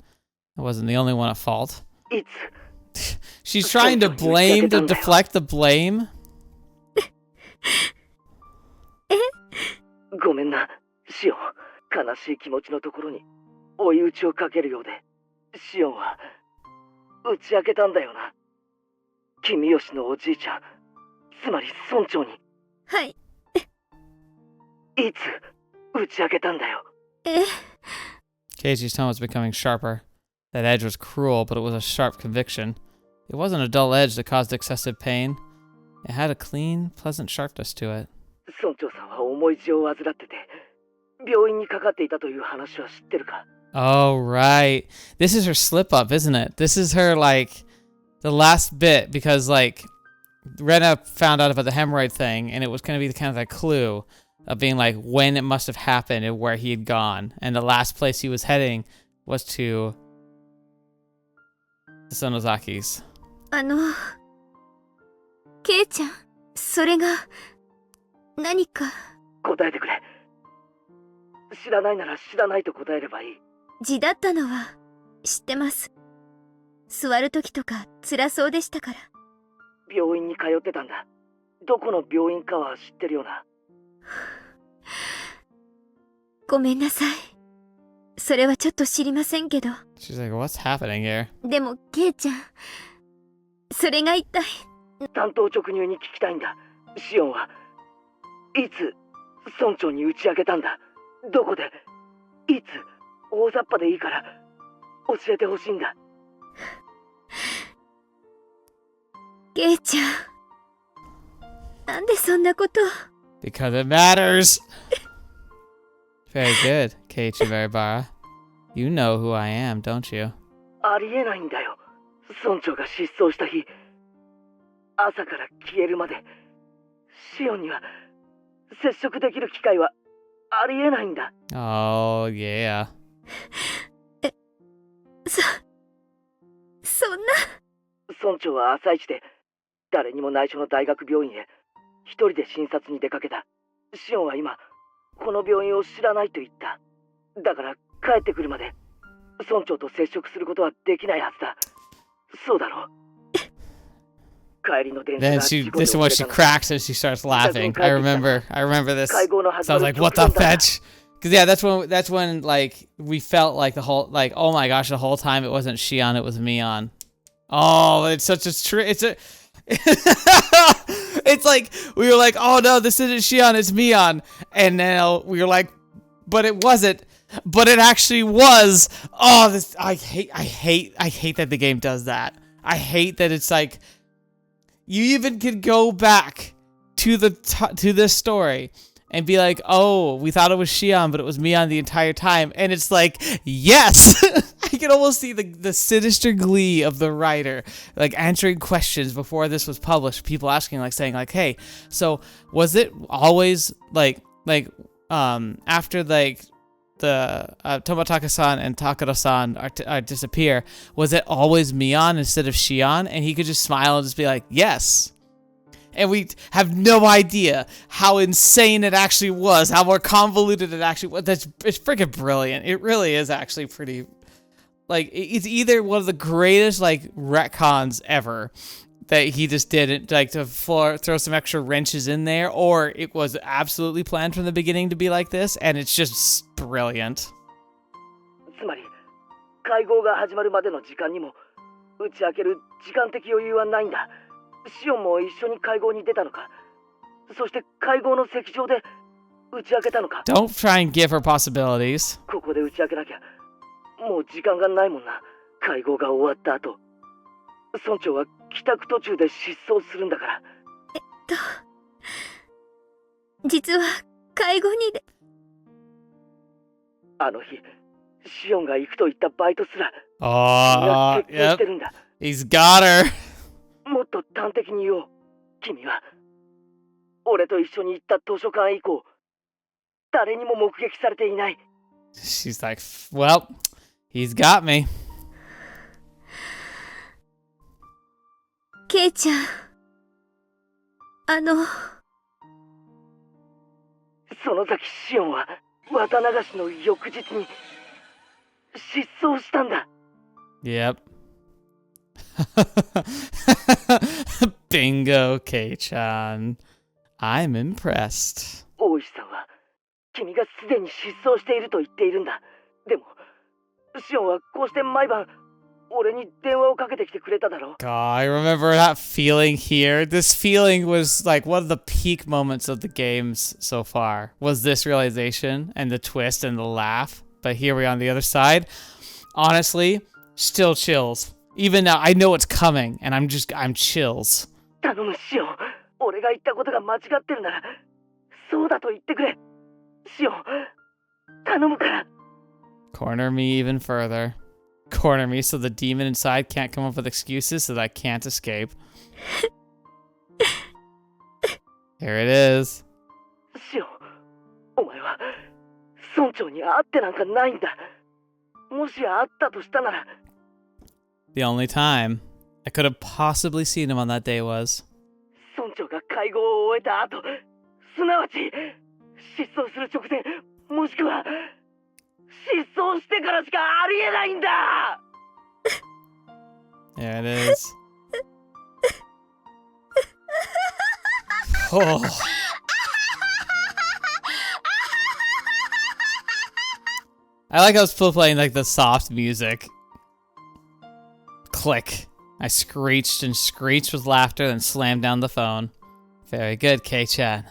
I wasn't the only one at fault. She's trying to deflect the blame. ごめんな、シオン。悲しい気持ちのところに追い打ちをかけるようで、シオンは打ち明けたんだよな。君吉のおじいちゃん、つまり村長に。はい。いつ打ち明けたんだよ。Keiichi's tone was becoming sharper. That edge was cruel, but it was a sharp conviction. It wasn't a dull edge that caused excessive pain. It had a clean, pleasant sharpness to it. 村長さんは重い痔を患ってて、病院にかかっていたという話は知ってるか？ Oh, right. This is her slip up, isn't it? This is her, like, the last bit, because, like, Rena found out about the hemorrhoid thing, and it was going to be kind of a clue of being, like, when it must have happened and where he had gone. And the last place he was heading was to the Sonozakis. ケイちゃん、それが何か。答えてくれ。知らないなら知らないと答えればいい。痔だったのは知ってます。座るときとか辛そうでしたから。病院に通ってたんだ。どこの病院かは知ってるよな。ごめんなさい。それはちょっと知りませんけど。She's like, what's happening here? でもケイちゃん、それが一体。単刀直入に聞きたいんだ。シオンはいつ村長に打ち明けたんだ。どこで、いつ、大雑把でいいから教えてほしいんだ。ケイちゃん、なんでそんなこと。 Because it matters. Very good, Keiichi Veribara. You know who I am, don't you? ありえないんだよ。村長が失踪した日、朝から消えるまで、シオンには接触できる機会はありえないんだ。Oh, yeah. そんな。村長は朝一で誰にも内緒の大学病院へ一人で診察に出かけた。シオンは今この病院を知らないと言った。だから帰ってくるまで村長と接触することはできないはずだ。そうだろう。帰りの電車 Then が事故で this is 遅 when れ she たの。 cracks and she starts laughing. I remember this. 会合のはず So I was の like, what the 直前だ。 fetch? Because yeah, that's when like we felt like the whole like oh my gosh, the whole time it wasn't Shion, it was Mion. Oh, it's such a it's a it's like we were like, oh no, this isn't Shion, it's Mion, and now we were like, but it wasn't, but it actually was. Oh, this I hate that the game does that. I hate that it's like you even can go back to this story and be like, oh, we thought it was Shion, but it was Mion the entire time. And it's like, yes! I can almost see the sinister glee of the writer, like answering questions before this was published. People asking, like saying, like, hey, so was it always after like the Toмотaka-san and Takara-san are disappear, was it always Mion instead of Shion? And he could just smile and just be like, yes. And we have no idea how insane it actually was, how more convoluted it actually was. It's freaking brilliant. It really is actually pretty, like, it's either one of the greatest, like, retcons ever that he just did it, like, to throw some extra wrenches in there, or it was absolutely planned from the beginning to be like this, and it's just brilliant. つまり会合が始まるまでの時間にも打ち明ける時間的余裕はないんだ。シオンも一緒に会合に出たのか。そして会合の席上で打ち明けたのか。Don't try and give her possibilities. ここで打ち明けなきゃもう時間がないもんな。会合が終わった後、村長は帰宅途中で失踪するんだから。実は会合にで。あの日、シオンが行くと言ったバイトすら、Oh, 決定してるんだ。He's got her. もっと端的に言おう。君は俺と一緒に行った図書館以降、誰にも目撃されていない。She's like, well, he's got me. ケイちゃん、その先シオンは綿流しの翌日に失踪したんだ。Yep. Bingo, Kei-chan. I'm impressed. 大石さんは君がすでに失踪していると言っているんだ。でもシオンはこうして毎晩俺に電話をかけてきてくれただろう。God, I remember that feeling here. This feeling was like one of the peak moments of the games so far. Was this realization and the twist and the laugh. But here we are on the other side. Honestly, still chills. Even now, I know it's coming, and I'm chills. 頼むシオン、俺が言ったことが間違ってるなら、そうだと言ってくれ。シオン、頼むから。Corner me even further. Corner me so the demon inside can't come up with excuses so that I can't escape. Here it is. シオン、お前は村長に会ってなんかないんだ。もし会ったとしたなら。The only time I could have possibly seen him on that day was. 村長が会合を終えた後、すなわち失踪する直前、もしくは失踪してからしかありえないんだ。There it is. Oh. I like how it's still playing like the soft music. Click. I screeched and screeched with laughter, then slammed down the phone. Very good, Kei-chan.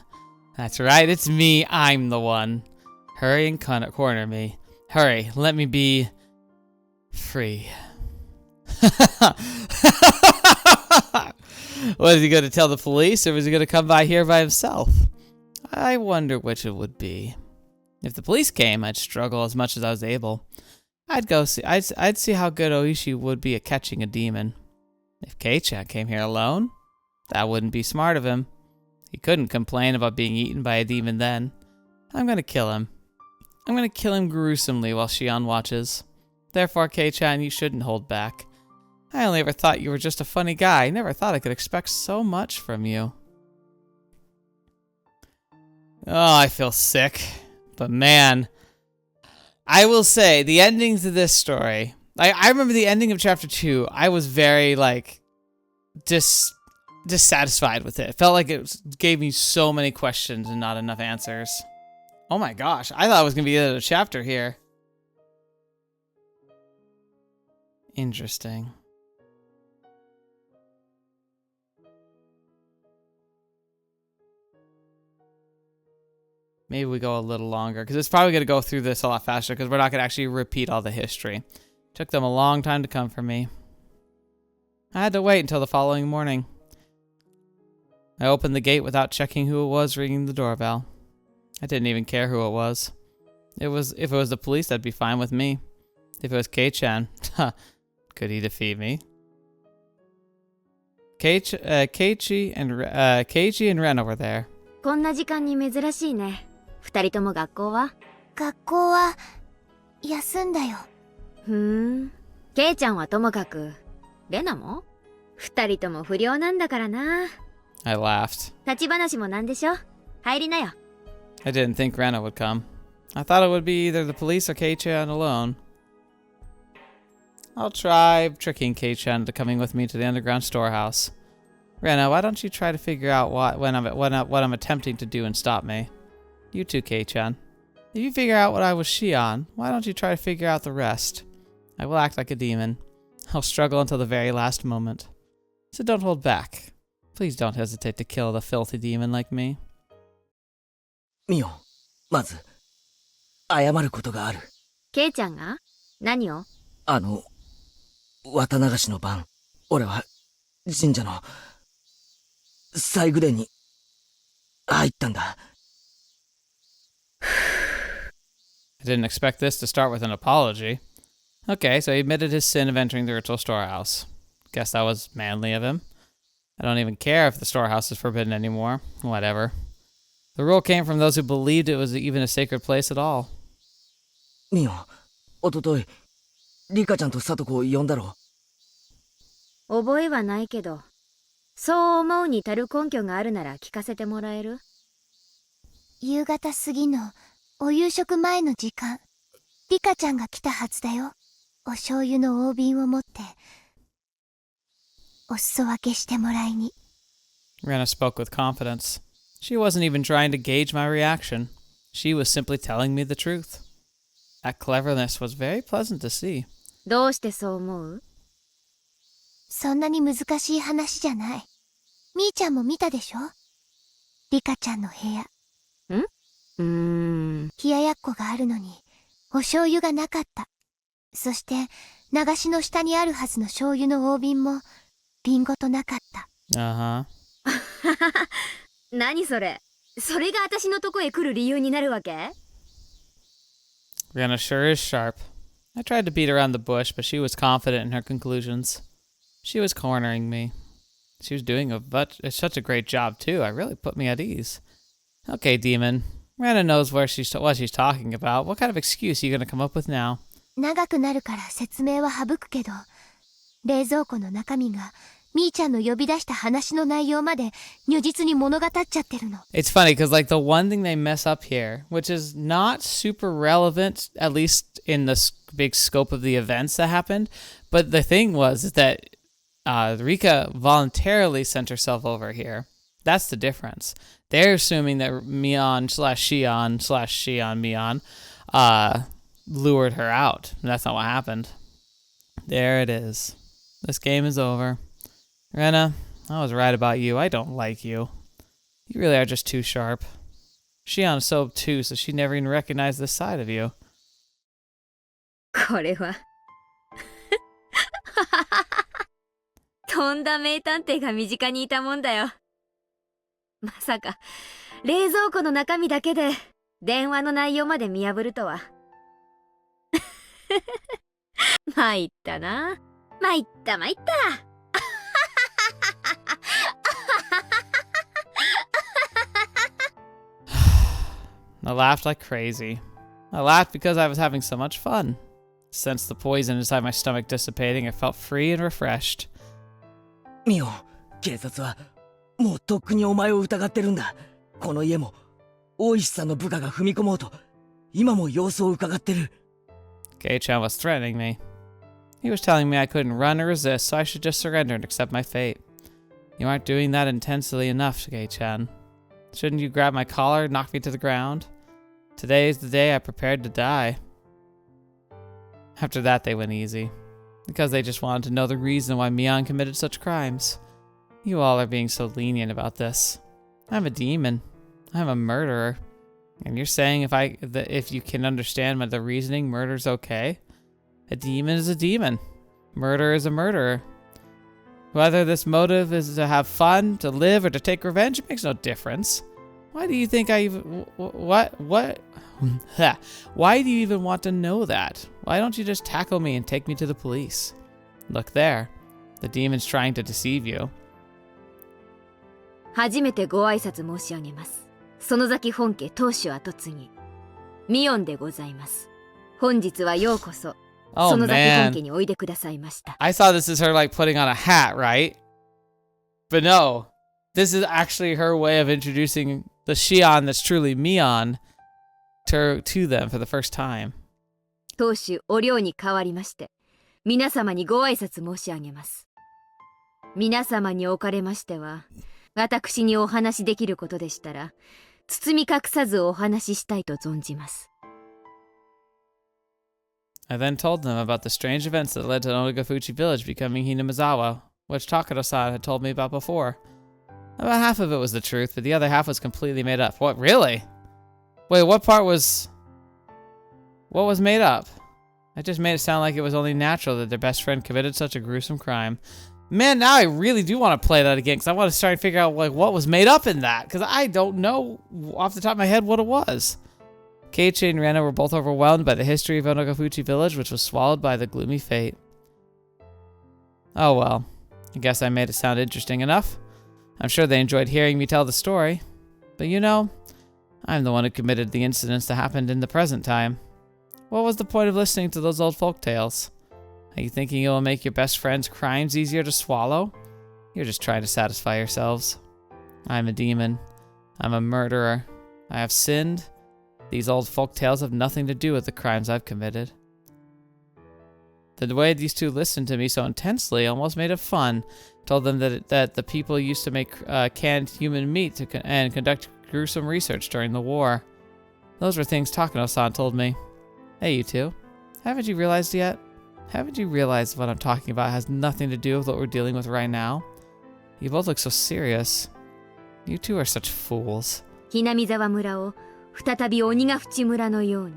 That's right, it's me. I'm the one. Hurry and corner me. Hurry, let me be free. Was he going to tell the police, or was he going to come by here by himself? I wonder which it would be. If the police came, I'd struggle as much as I was able. I'd see how good Oishi would be at catching a demon. If Kei-chan came here alone, that wouldn't be smart of him. He couldn't complain about being eaten by a demon then. I'm gonna kill him. I'm gonna kill him gruesomely while Shion watches. Therefore, Kei-chan, you shouldn't hold back. I only ever thought you were just a funny guy. I never thought I could expect so much from you. Oh, I feel sick. But man, I will say, the endings of this story, I remember the ending of chapter 2, I was very, like, dissatisfied with it. It felt like it gave me so many questions and not enough answers. Oh my gosh, I thought it was going to be the end of the chapter here. Interesting. Maybe we go a little longer, because it's probably going to go through this a lot faster, because we're not going to actually repeat all the history. Took them a long time to come for me. I had to wait until the following morning. I opened the gate without checking who it was ringing the doorbell. I didn't even care who it was. If it was the police, that'd be fine with me. If it was Kei-chan, could he defeat me? Keiichi and Rena were there. こんな時間に珍しいね。二人とも学校は？学校は休んだよ。ケイちゃんはともかく、レナも？二人とも不良なんだからな。I laughed. 立ち話もなんでしょ？入りなよ。I didn't think Rena would come. I thought it would be either the police or Kei-chan alone. I'll try tricking Kei-chan into coming with me to the underground storehouse. Rena, why don't you try to figure out what I'm attempting to do and stop me? You too, Kei-chan. If you figure out what I was Shion, why don't you try to figure out the rest? I will act like a demon. I'll struggle until the very last moment. So don't hold back. Please don't hesitate to kill the filthy demon like me. ミオ、まず謝ることがある。ケイちゃんが？何を？綿流しの晩、俺は神社の祭具殿に入ったんだ。I didn't expect this to start with an apology. Okay, so he admitted his sin of entering the ritual storehouse. Guess that was manly of him. I don't even care if the storehouse is forbidden anymore. Whatever. The rule came from those who believed it was even a sacred place at all. ミオ、おととい、リカちゃんとサトコを呼んだろ。覚えはないけど、そう思うに足る根拠があるなら聞かせてもらえる？夕方過ぎのお夕食前の時間、リカちゃんが来たはずだよ。お醤油の大瓶を持って、お裾分けしてもらいに。Rena spoke with confidence. She wasn't even trying to gauge my reaction. She was simply telling me the truth. That cleverness was very pleasant to see. どうしてそう思う？そんなに難しい話じゃない。みーちゃんも見たでしょ？リカちゃんの部屋。冷ややっこがあるのに、お醤油がなかった。そして、流しの下にあるはずの醤油の大瓶も、瓶ごとなかった。Uh-huh. 何それ？それが私のとこへ来る理由になるわけ？ Rena sure is sharp. I tried to beat around the bush, but she was confident in her conclusions. She was cornering me. She was doing such a great job, too. It really put me at ease. Okay, demon. Rena knows what she's talking about. What kind of excuse are you going to come up with now? 長くなるから説明は省くけど、冷蔵庫の中身が、みーちゃんの呼び出した話の内容まで如実に物語っちゃってるの。It's funny because like the one thing they mess up here, which is not super relevant, at least in the big scope of the events that happened, but the thing was that Rika voluntarily sent herself over here. That's the difference. They're assuming that Mion/Shion lured her out. And that's not what happened. There it is. This game is over. Rena, I was right about you. I don't like you. You really are just too sharp. Shion is so obtuse that she never even recognized this side of you. これはとんだ名探偵が身近にいたもんだよ。まさか冷蔵庫の中身だけで電話の内容まで見破るとは。参ったな。参った。I laughed like crazy. I laughed because I was having so much fun. Since the poison inside my stomach dissipating, I felt free and refreshed. ミオ、警察はもうとっくにお前を疑ってるんだ。この家も大石さんの部下が踏み込もうと今も様子を伺ってる。Kei-chan was threatening me. He was telling me I couldn't run or resist, so I should just surrender and accept my fate. You aren't doing that intensely enough, Kei-chan. Shouldn't you grab my collar and knock me to the ground? Today is the day I prepared to die. After that, they went easy. Because they just wanted to know the reason why Mion committed such crimes. You all are being so lenient about this. I'm a demon. I'm a murderer. And you're saying if you can understand the reasoning, murder's okay? A demon is a demon. Murder is a murderer. Whether this motive is to have fun, to live, or to take revenge, it makes no difference. Why do you think I even... What? Why do you even want to know that? Why don't you just tackle me and take me to the police? Look there. The demon's trying to deceive you. 初めてご挨拶申し上げます。園崎本家当主跡継ぎミヨンでございます。本日はようこそ園崎本家においでくださいました。I saw this as her like putting on a hat, right? But no, this is actually her way of introducing the Shion that's truly Mion to them for the first time. 当主お寮に代わりまして皆様にご挨拶申し上げます。皆様におかれましては私にお話しできることでしたら包み隠さずお話ししたいと存じます。I then told them about the strange events that led to Onagafuchi village becoming Hinamizawa, which Takara-san had told me about before. About half of it was the truth, but the other half was completely made up. What, really? Wait, what was made up? I just made it sound like it was only natural that their best friend committed such a gruesome crime. Man, now I really do want to play that again, because I want to try and figure out like what was made up in that, because I don't know off the top of my head what it was. Keiichi and Rena were both overwhelmed by the history of Onagafuchi village, which was swallowed by the gloomy fate. Oh well, I guess I made it sound interesting enough. I'm sure they enjoyed hearing me tell the story. But you know, I'm the one who committed the incidents that happened in the present time. What was the point of listening to those old folk tales? Are you thinking it will make your best friend's crimes easier to swallow? You're just trying to satisfy yourselves. I'm a demon. I'm a murderer. I have sinned. These old folk tales have nothing to do with the crimes I've committed. The way these two listened to me so intensely almost made it fun. Told them that the people used to make canned human meat and conduct gruesome research during the war. Those were things Takano-san told me. Hey, you two. Haven't you realized yet? Haven't you realized what I'm talking about has nothing to do with what we're dealing with right now? You both look so serious. You two are such fools. Hinamizawa 村を再び鬼ヶ淵村のように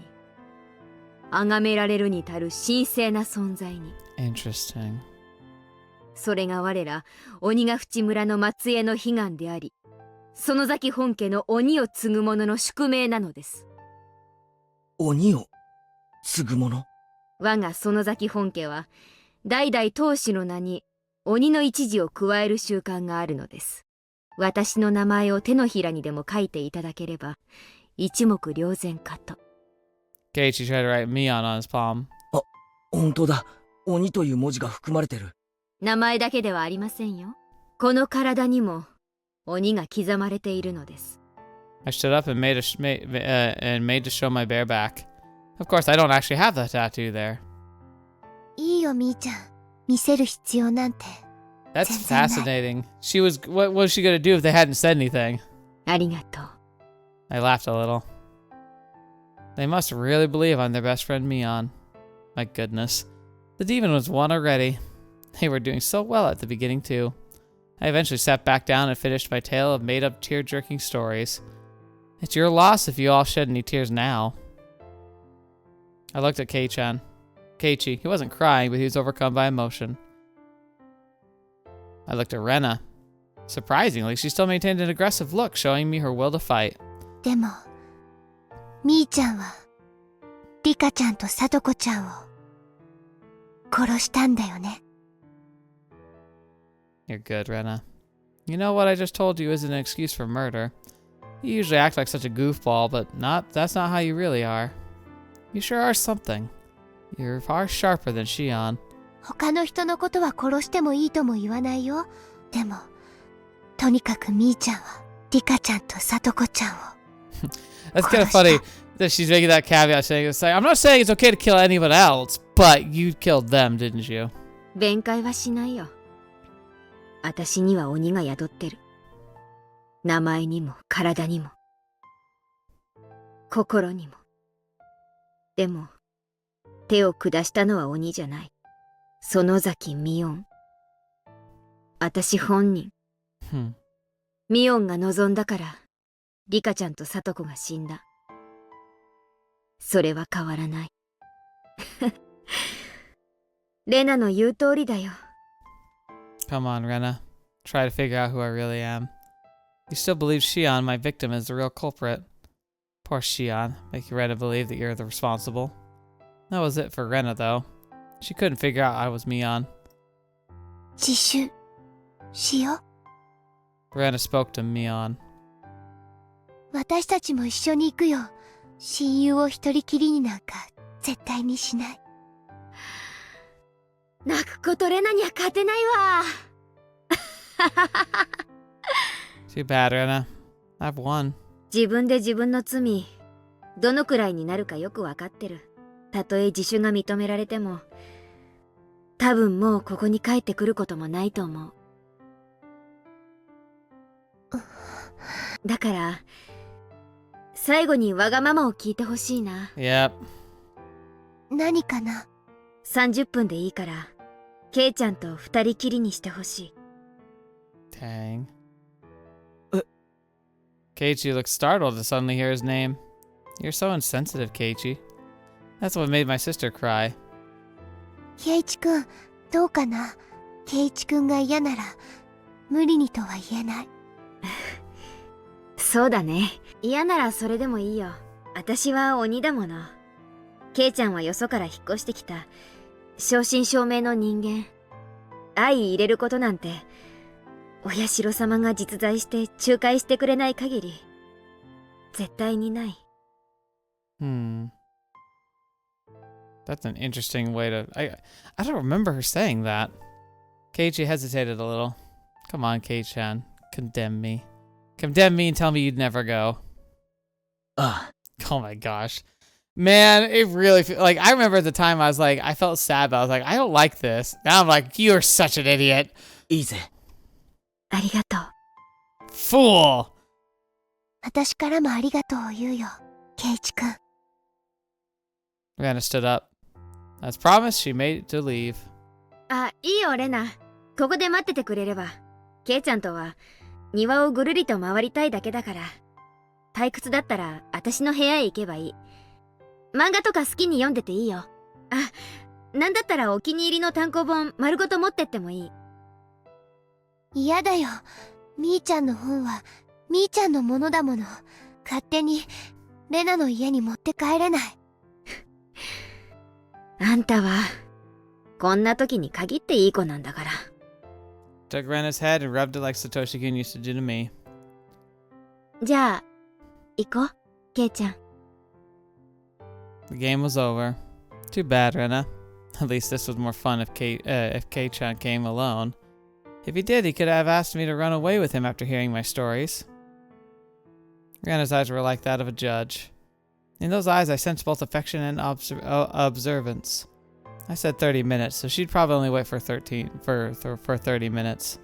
崇められるに足る神聖な存在に。Interesting. それが我ら鬼ヶ淵村の末裔の悲願であり、園崎本家の鬼を継ぐ者の宿命なのです。鬼を継ぐ者？我が園崎本家は代々当主の名に鬼の一字を加える習慣があるのです。私の名前を手のひらにでも書いていただければ一目瞭然かと。Keiichi tried to write Mion on his palm. あ、本当だ。鬼という文字が含まれてる。名前だけではありませんよ。この体にも鬼が刻まれているのです。I stood up and made to show my bare back. Of course, I don't actually have that tattoo there. いいよ、みーちゃん。見せる必要なんて。That's fascinating. What was she gonna do if they hadn't said anything? ありがとう。I laughed a little. They must really believe I'm their best friend Mion. My goodness. The demon was won already. They were doing so well at the beginning too. I eventually sat back down and finished my tale of made-up tear-jerking stories. It's your loss if you all shed any tears now. I looked at Keiichi. He wasn't crying, but he was overcome by emotion. I looked at Rena. Surprisingly, she still maintained an aggressive look, showing me her will to fight. でも、みーちゃんはリカちゃんとサトコちゃんを殺したんだよね。You're good, Rena. You know what I just told you isn't an excuse for murder. You usually act like such a goofball, but that's not how you really are. You sure are something. You're far sharper than Shion. 他の人のことは殺してもいいとも言わないよ。でも、とにかくみーちゃんはリカちゃんとサトコちゃんを。That's kind of funny that she's making that caveat saying it's like, I'm not saying it's okay to kill anyone else, but you killed them, didn't you? 弁解はしないよ。私には鬼が宿ってる。名前にも体にも心にも。でも手を下したのは鬼じゃない。園崎ミオン。私本人。ミオンが望んだからリカちゃんとサトコが死んだ。それは変わらない。レナの言う通りだよ。Come on, Rena. Try to figure out who I really am. You still believe Shion, my victim, is the real culprit. Poor Shion, making Rena believe that you're the responsible. That was it for Rena, though. She couldn't figure out I was Mion. 自首しよ Rena spoke to Mion. 私たちも一緒に行くよ。親友を一人きりになんか絶対にしない。泣くことレナには勝てないわ。Too bad, Rena. I've won. 自分で自分の罪、どのくらいになるかよくわかってる。たとえ自首が認められても、多分もうここに帰ってくることもないと思う。だから、最後にわがままを聞いてほしいな。Yep. 何かな。30分でいいから、ケイちゃんと二人きりにしてほしい。Dang. Keiichi looks startled to suddenly hear his name. You're so insensitive, Keiichi. That's what made my sister cry. ケイチくん、どうかな。ケイチくんが嫌なら、無理にとは言えない。そうだね。嫌ならそれでもいいよ。私は鬼だもの。ケイちゃんはよそから引っ越してきた、正真正銘の人間。相入れることなんて、お社様が実在して仲介してくれない限り、絶対にない。Hmm. That's an interesting way to... I don't remember her saying that. Keiichi hesitated a little. Come on, Kei-chan. Condemn me. Condemn me and tell me you'd never go. Oh my gosh. Man, it really... Like, I remember at the time I was like, I felt sad, but I was like, I don't like this. Now I'm like, you're such an idiot. Easy. ありがとう。Fool! 私からもありがとうを言うよ、ケイチくん。Rena stood up. As promised, she made to leave. あ、いいよ、レナ。ここで待っててくれれば。ケイちゃんとは、庭をぐるりと回りたいだけだから。退屈だったら、私の部屋へ行けばいい。漫画とか好きに読んでていいよ。あ、なんだったらお気に入りの単行本丸ごと持ってってもいい。嫌だよ。みーちゃんの本は、みーちゃんのものだもの。勝手に、レナの家に持って帰れない。あんたは、こんな時に限っていい子なんだから。Took Rena's head and rubbed it like Satoshi-kun used to do to me. じゃあ、行こう、ケイちゃん。The game was over. Too bad, Rena. At least this was more fun if Kei-chan came alone. If he did, he could have asked me to run away with him after hearing my stories. Rena's eyes were like that of a judge. In those eyes, I sensed both affection and observance. I said 30 minutes, so she'd probably only wait for 30 minutes.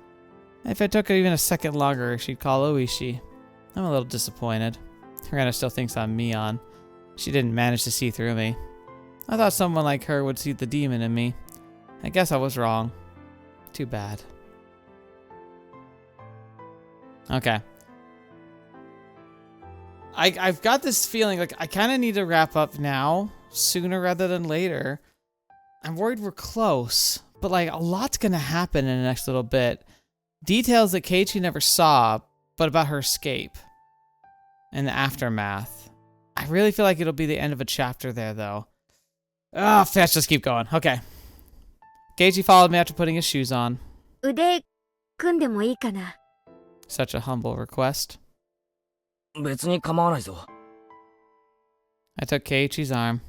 If it took her even a second longer, she'd call Oishi. I'm a little disappointed. Rena still thinks I'm Mion. She didn't manage to see through me. I thought someone like her would see the demon in me. I guess I was wrong. Too bad. Okay. I've got this feeling like I kind of need to wrap up now, sooner rather than later. I'm worried we're close, but like a lot's gonna happen in the next little bit. Details that Keiichi never saw, but about her escape and the aftermath. I really feel like it'll be the end of a chapter there, though. Oh, let's just keep going. Okay. Keiichi followed me after putting his shoes on. 腕組んでもいいかな。Such a humble request. 別に構わないぞ。I took Keiichi's arm.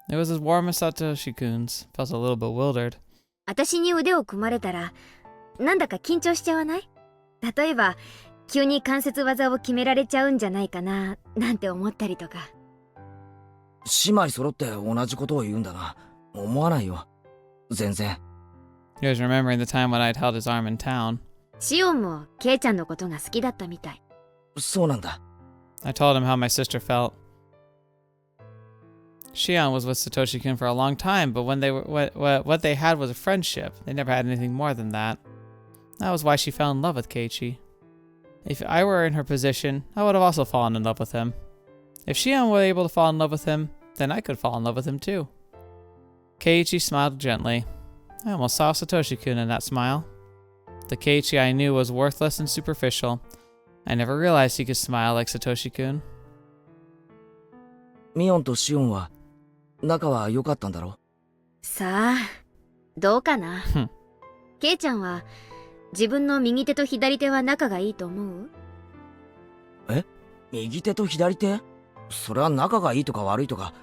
It was as warm as Satoshi-kun's. Felt a little bewildered. 私に腕を組まれたら、なんだか緊張しちゃわない？例えば、急に関節技を決められちゃうんじゃないかな、なんて思ったりとか。姉妹揃って同じことを言うんだな。思わないよ。全然。He was remembering the time when I'd held his arm in town. シオンもケイちゃんのことが好きだったみたい。そうなんだ。I told him how my sister felt. Shion was with Satoshi-kun for a long time, but when they were what they had was a friendship. They never had anything more than that. That was why she fell in love with Keiichi. If I were in her position, I would have also fallen in love with him. If Shion were able to fall in love with him, then I could fall in love with him too. Keiichi smiled gently. I almost saw Satoshi-kun in that smile. The Keiichi I knew was worthless and superficial. I never realized he could smile like Satoshi-kun. ミオンとシオンは仲は良かったんだろ？さあ、どうかな。ケイちゃんは自分の右手と左手は仲がいいと思う？右手と左手？それは仲がいいとか悪いとか、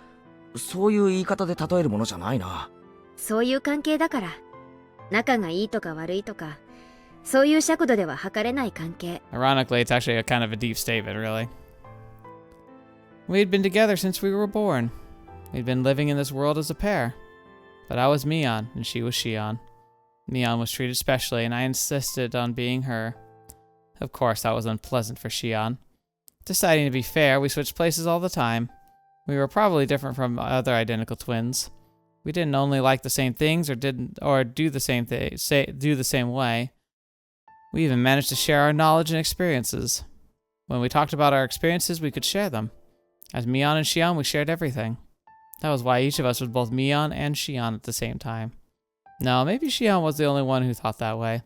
そういう言い方で例えるものじゃないな。そういう関係だから。仲がいいとか悪いとか、そういう尺度では測れない関係。Ironically, it's actually a kind of a deep statement, really. We'd been together since we were born. We'd been living in this world as a pair. But I was Mion, and she was Shion. Mion was treated specially, and I insisted on being her. Of course, that was unpleasant for Shion. Deciding to be fair, we switched places all the time. We were probably different from other identical twins. We didn't only like the same things or do the same way. We even managed to share our knowledge and experiences. When we talked about our experiences, we could share them. As Mion and Shion, we shared everything. That was why each of us was both Mion and Shion at the same time. No, maybe Shion was the only one who thought that way.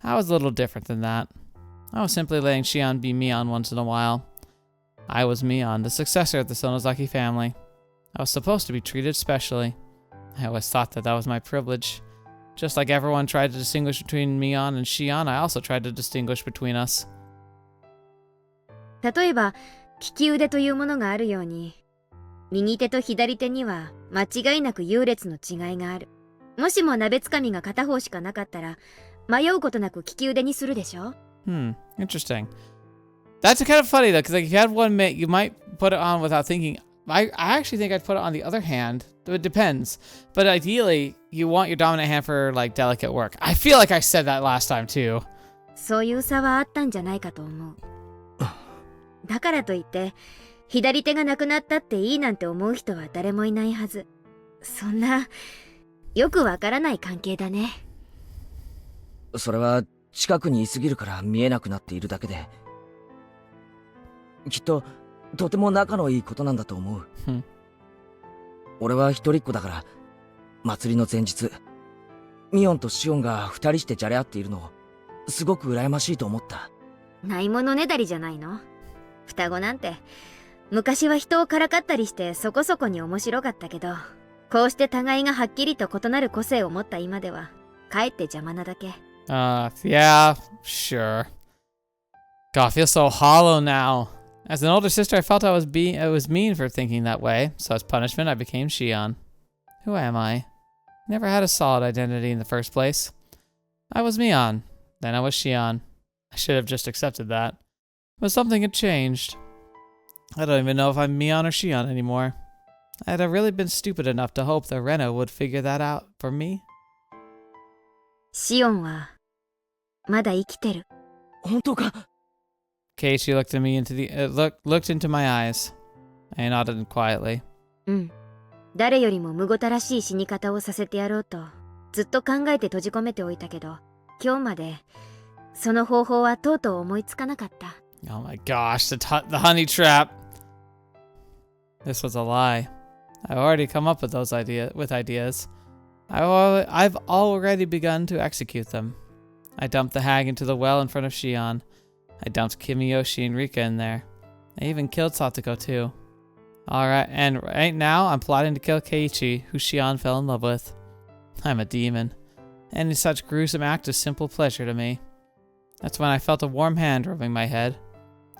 I was a little different than that. I was simply letting Shion be Mion once in a while. I was Mion, the successor of the Sonozaki family. I was supposed to be treated specially. I always thought that was my privilege. Just like everyone tried to distinguish between Mion and Shion, I also tried to distinguish between us. 例えば、利き腕というものがあるように、右手と左手には間違いなく優劣の違いがある。もしも鍋つかみが片方しかなかったら、迷うことなく利き腕にするでしょ？ Interesting. That's kind of funny though, because like if you had one mitt, you might put it on without thinking. I actually think I'd put it on the other hand. It depends. But ideally, you want your dominant hand for like delicate work. I feel like I said that last time too. そういう差はあったんじゃないかと思う。だからといって、左手がなくなったっていいなんて思う人は誰もいないはず。そんな、よくわからない関係だね。それは近くにいすぎるから見えなくなっているだけで、きっととても仲のいいことなんだと思う。俺は一人っ子だから、祭りの前日、ミオンとシオンが二人してじゃれ合っているのをすごく羨ましいと思った。ないものねだりじゃないの？双子なんて昔は人をからかったりしてそこそこに面白かったけど、こうして互いがはっきりと異なる個性を持った今ではかえって邪魔なだけ。Yeah, sure. God, I feel so hollow now. As an older sister, I felt I was mean for thinking that way, so as punishment, I became Shion. Who am I? Never had a solid identity in the first place. I was Mion, then I was Shion. I should have just accepted that. But something had changed. I don't even know if I'm Mion or Shion anymore. I'd have really been stupid enough to hope that Rena would figure that out for me. シオンはまだ生きてる。本当か？ Keiichi looked into my eyes. I nodded quietly. うん。誰よりもむごたらしい死に方をさせてやろうとずっと考えて閉じ込めておいたけど、今日までその方法はとうとう思いつかなかった。Oh my gosh, the honey trap. This was a lie. I've already come up with ideas. I've already begun to execute them. I dumped the hag into the well in front of Shion. I dumped Kimiyoshi and Rika in there. I even killed Satoko too. Alright, and right now I'm plotting to kill Keiichi, who Shion fell in love with. I'm a demon. Any such gruesome act is simple pleasure to me. That's when I felt a warm hand rubbing my head.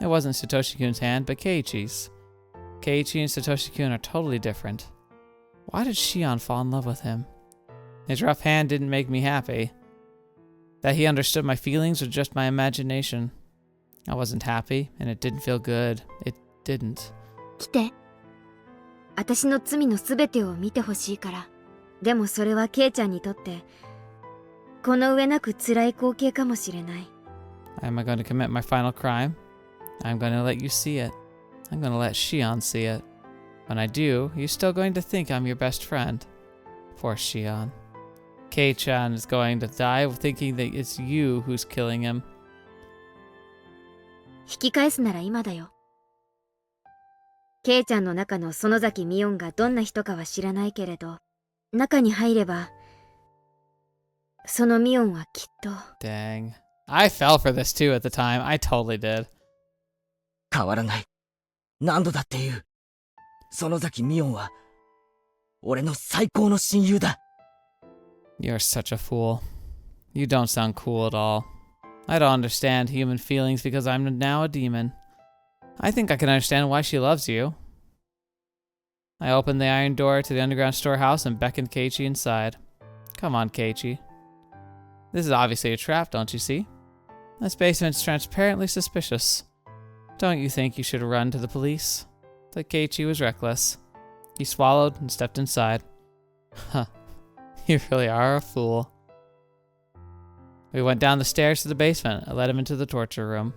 It wasn't Satoshi-kun's hand, but Keiichi's. Keiichi and Satoshi-kun are totally different. Why did Shion fall in love with him? His rough hand didn't make me happy. That he understood my feelings was just my imagination. I wasn't happy, and it didn't feel good. It didn't. 来て。私の罪のすべてを見てほしいから。でもそれはケイちゃんにとって、この上なく辛い光景かもしれない。Am I going to commit my final crime? I'm going to let you see it. I'm going to let Shion see it. When I do, you're still going to think I'm your best friend. Poor Shion. Kei-chan is going to die thinking that it's you who's killing him. 引き返すなら今だよ。ケイちゃんの中の園崎ミオンがどんな人かは知らないけれど、中に入れば、そのミオンはきっと。Dang. I fell for this too at the time. I totally did. 変わらない。何度だって言う。園崎美音は、俺の最高の親友だ。You're such a fool. You don't sound cool at all. I don't understand human feelings because I'm now a demon. I think I can understand why she loves you. I opened the iron door to the underground storehouse and beckoned Keiichi inside. Come on, Keiichi. This is obviously a trap, don't you see? This basement's transparently suspicious. Don't you think you should run to the police? But Keiichi was reckless. He swallowed and stepped inside. Huh. You really are a fool. We went down the stairs to the basement. I led him into the torture room.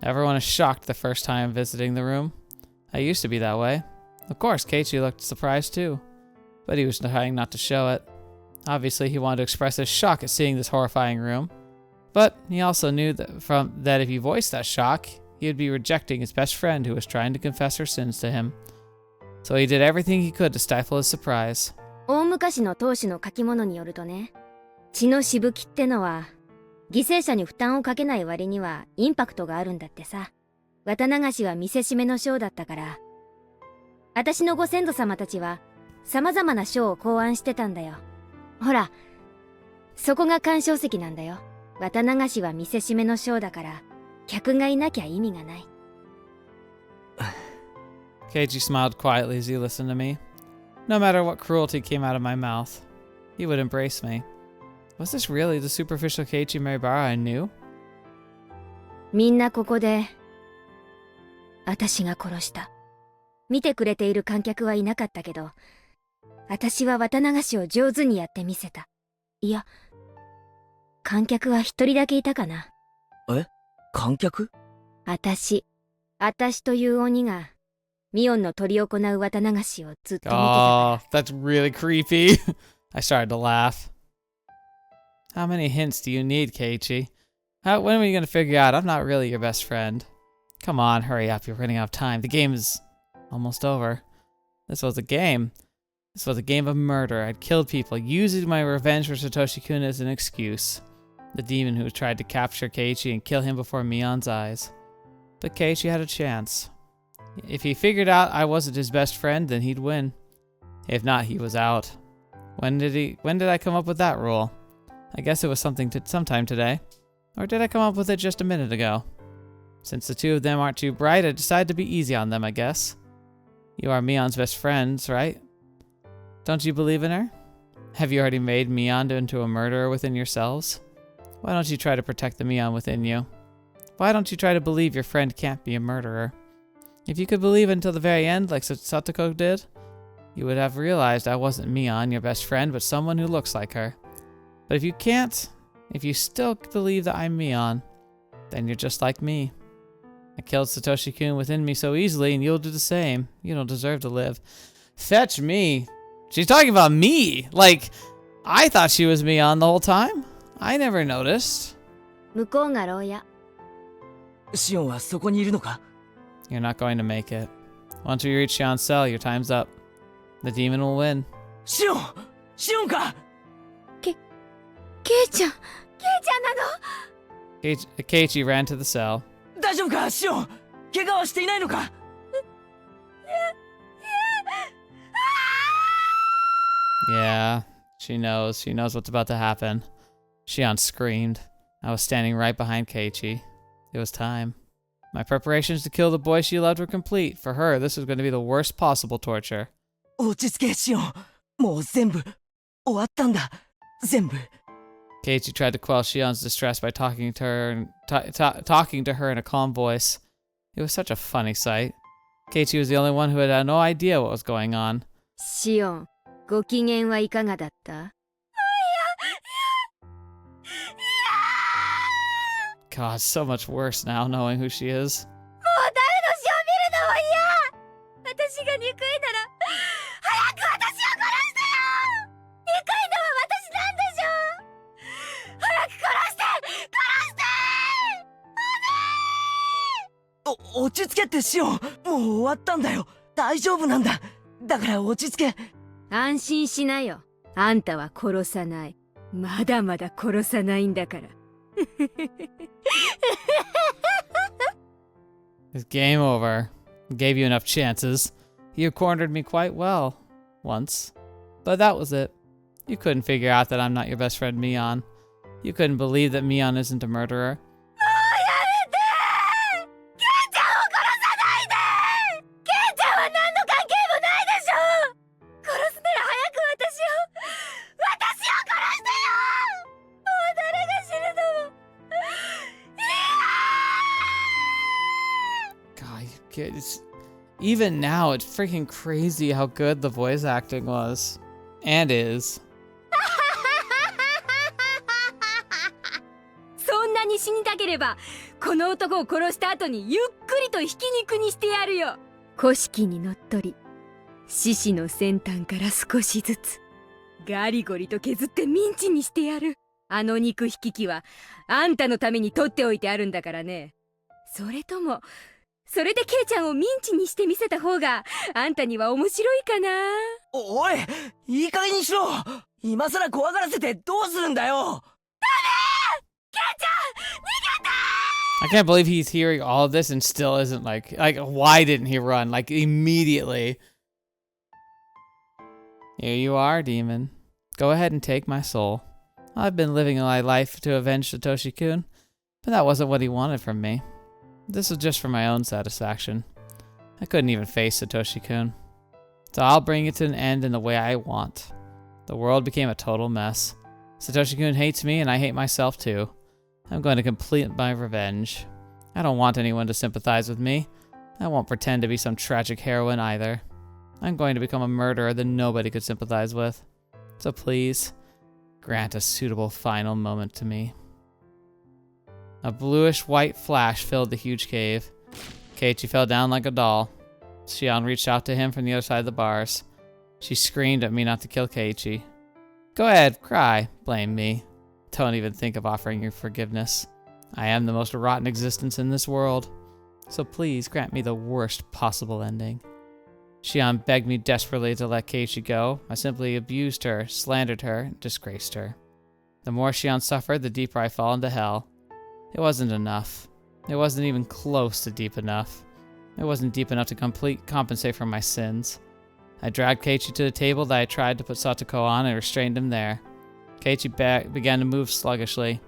Everyone is shocked the first time visiting the room. I used to be that way. Of course, Keiichi looked surprised too, but he was trying not to show it. Obviously, he wanted to express his shock at seeing this horrifying room, but he also knew that if he voiced that shock, he would be rejecting his best friend who was trying to confess her sins to him. So he did everything he could to stifle his surprise. 大昔の当主の書き物によるとね、血のしぶきってのは犠牲者に負担をかけない割にはインパクトがあるんだってさ。綿流しは見せしめのショーだったから、私のご先祖様たちは様々なショーを考案してたんだよ。ほら、そこが鑑賞席なんだよ。綿流しは見せしめのショーだから、客がいなきゃ意味がない。Keiichi smiled quietly as he listened to me. No matter what cruelty came out of my mouth, he would embrace me. Was this really the superficial Keiichi Maribara I knew? みんなここで、私が殺した。見てくれている観客はいなかったけど、私は綿流しを上手にやってみせた。いや、観客は一人だけいたかな。え？観客？私という鬼が、ミオンの執り行う綿流しをずっと見てたから。Oh, that's really creepy. I started to laugh. How many hints do you need, Keiichi? When are we going to figure out I'm not really your best friend? Come on, hurry up, you're running out of time. The game is almost over. This was a game. This was a game of murder. I'd killed people, using my revenge for Satoshi-kun as an excuse. The demon who tried to capture Keiichi and kill him before Mion's eyes. But Keiichi had a chance. If he figured out I wasn't his best friend, then he'd win. If not, he was out. When did I come up with that rule? I guess it was sometime today. Or did I come up with it just a minute ago? Since the two of them aren't too bright, I decided to be easy on them, I guess. You are Mion's best friends, right? Don't you believe in her? Have you already made Mion into a murderer within yourselves? Why don't you try to protect the Mion within you? Why don't you try to believe your friend can't be a murderer? If you could believe until the very end, like Satoko did, you would have realized I wasn't Mion, your best friend, but someone who looks like her. But if you can't, if you still believe that I'm Mion, then you're just like me. I killed Satoshi-kun within me so easily, and you'll do the same. You don't deserve to live. Fetch me. She's talking about me. Like, I thought she was Mion the whole time. I never noticed. 向こうが牢屋。シオンはそこにいるのか？ You're not going to make it. Once we reach Shion's cell, your time's up. The demon will win. シオンか！ケイちゃんなの？ Keiichi ran to the cell. 大丈夫か、シオン？怪我はしていないのか？ Yeah, she knows. She knows what's about to happen. Shion screamed. I was standing right behind Keiichi. It was time. My preparations to kill the boy she loved were complete. For her, this was going to be the worst possible torture. 落ち着け、シオン。もう全部終わったんだ。全部。Keiichi tried to quell Shion's distress by talking to her in a calm voice. It was such a funny sight. Keiichi was the only one who had no idea what was going on. シオン、ご機嫌はいかがだった？ God, so much worse now knowing who she is. もう誰の死を見るのも嫌！私が憎いなら、早く私を殺してよ！憎いのは私なんでしょ！早く殺して！落ち着けってシオン。もう終わったんだよ。大丈夫なんだ。だから落ち着け。安心しなよ。あんたは殺さない。まだまだ殺さないんだから。It's game over. Gave you enough chances. You cornered me quite well. Once. But that was it. You couldn't figure out that I'm not your best friend Mion. You couldn't believe that Mion isn't a murderer. God, even now, it's freaking crazy how good the voice acting was. And is. そんなに死にたければこの男を殺した後にゆっくりとひき肉にしてやるよ。古式にのっとり獅子の先端から少しずつガリゴリと削ってミンチにしてやる。あの肉引き器はあんたのために取っておいてあるんだからね。それともそれでケイちゃんをミンチにしてみせた方があんたには面白いかな。おい、いい加減にしろ。今さら怖がらせてどうするんだよ。 I can't believe he's hearing all of this and still isn't like why didn't he run? Like immediately. Here you are, demon. Go ahead and take my soul. I've been living my life to avenge Satoshi-kun, but that wasn't what he wanted from me. This was just for my own satisfaction. I couldn't even face Satoshi-kun. So I'll bring it to an end in the way I want. The world became a total mess. Satoshi-kun hates me and I hate myself too. I'm going to complete my revenge. I don't want anyone to sympathize with me. I won't pretend to be some tragic heroine either. I'm going to become a murderer that nobody could sympathize with. So please, grant a suitable final moment to me. A bluish-white flash filled the huge cave. Keiichi fell down like a doll. Shion reached out to him from the other side of the bars. She screamed at me not to kill Keiichi. Go ahead, cry, blame me. Don't even think of offering you forgiveness. I am the most rotten existence in this world. So please grant me the worst possible ending. Shion begged me desperately to let Keiichi go. I simply abused her, slandered her, and disgraced her. The more Shion suffered, the deeper I fell into hell. It wasn't enough. It wasn't even close to deep enough. It wasn't deep enough to compensate for my sins. I dragged Keiichi to the table that I tried to put Satoko on and restrained him there. Keiichi began to move sluggishly.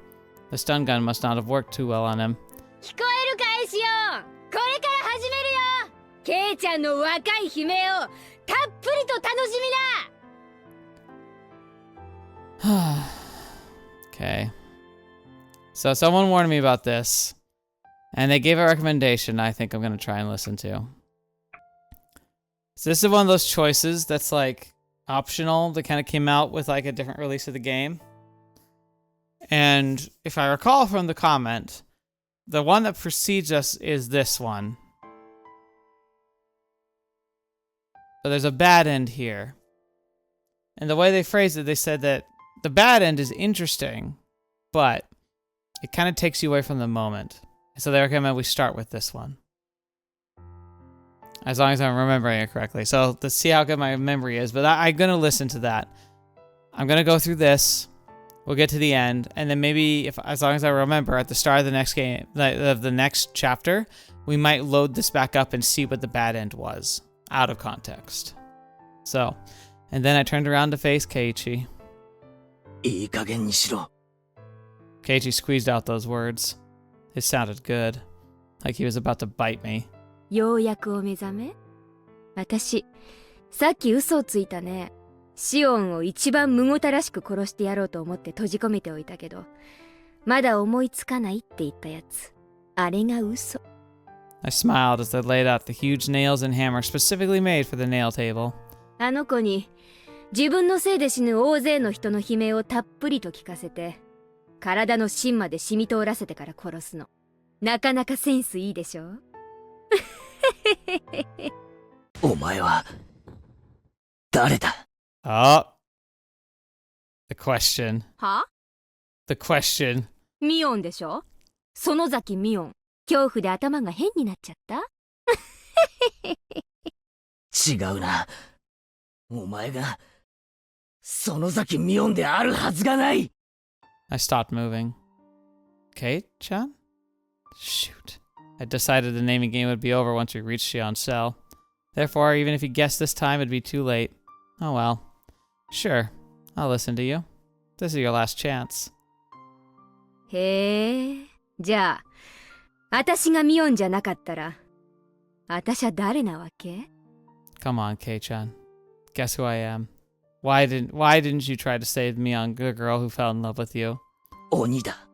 The stun gun must not have worked too well on him. 聞こえるかいシオン。これから始めるよ。ケイちゃんの若い悲鳴をたっぷりと楽しみな。Okay. So someone warned me about this, and they gave a recommendation I think I'm going to try and listen to. So this is one of those choices that's like optional that kind of came out with like a different release of the game. And if I recall from the comment, the one that precedes us is this one. So there's a bad end here. And the way they phrased it, they said that the bad end is interesting, but it kind of takes you away from the moment. So they recommend we start with this one. As long as I'm remembering it correctly. So let's see how good my memory is. But I'm going to listen to that. I'm going to go through this. We'll get to the end. And then maybe, as long as I remember, at the start of the next game, of the next chapter, we might load this back up and see what the bad end was. Out of context. So, and then I turned around to face Keiichi. いい加減にしろ。 Keiichi squeezed out those words. It sounded good. Like he was about to bite me. ようやくお目覚め。私、さっき嘘をついたね。シオンを一番むごたらしく殺してやろうと思って閉じ込めておいたけど、まだ思いつかないって言ったやつ。あれが嘘。I smiled as they laid out the huge nails and hammer specifically made for the nail table. あの子に自分のせいで死ぬ大勢の人の悲鳴をたっぷりと聞かせて、体の芯まで染み通らせてから殺すの。なかなかセンスいいでしょ。お前は誰だ？ Oh. The question. は？ The question. ミオンでしょ？園崎ミオン。恐怖で頭が変になっちゃった？違うな。お前が園崎ミオンであるはずがない。 I stopped moving. Kate-chan? Shoot. I decided the naming game would be over once we reached Shion's cell. Therefore, even if he guessed this time, it'd be too late. Oh well. Sure, I'll listen to you. This is your last chance. へえ、じゃあ、私がミオンじゃなかったら、私は誰なわけ？ Come on, Kei-chan. Guess who I am. Why didn't you try to save me on the girl who fell in love with you? 鬼だ。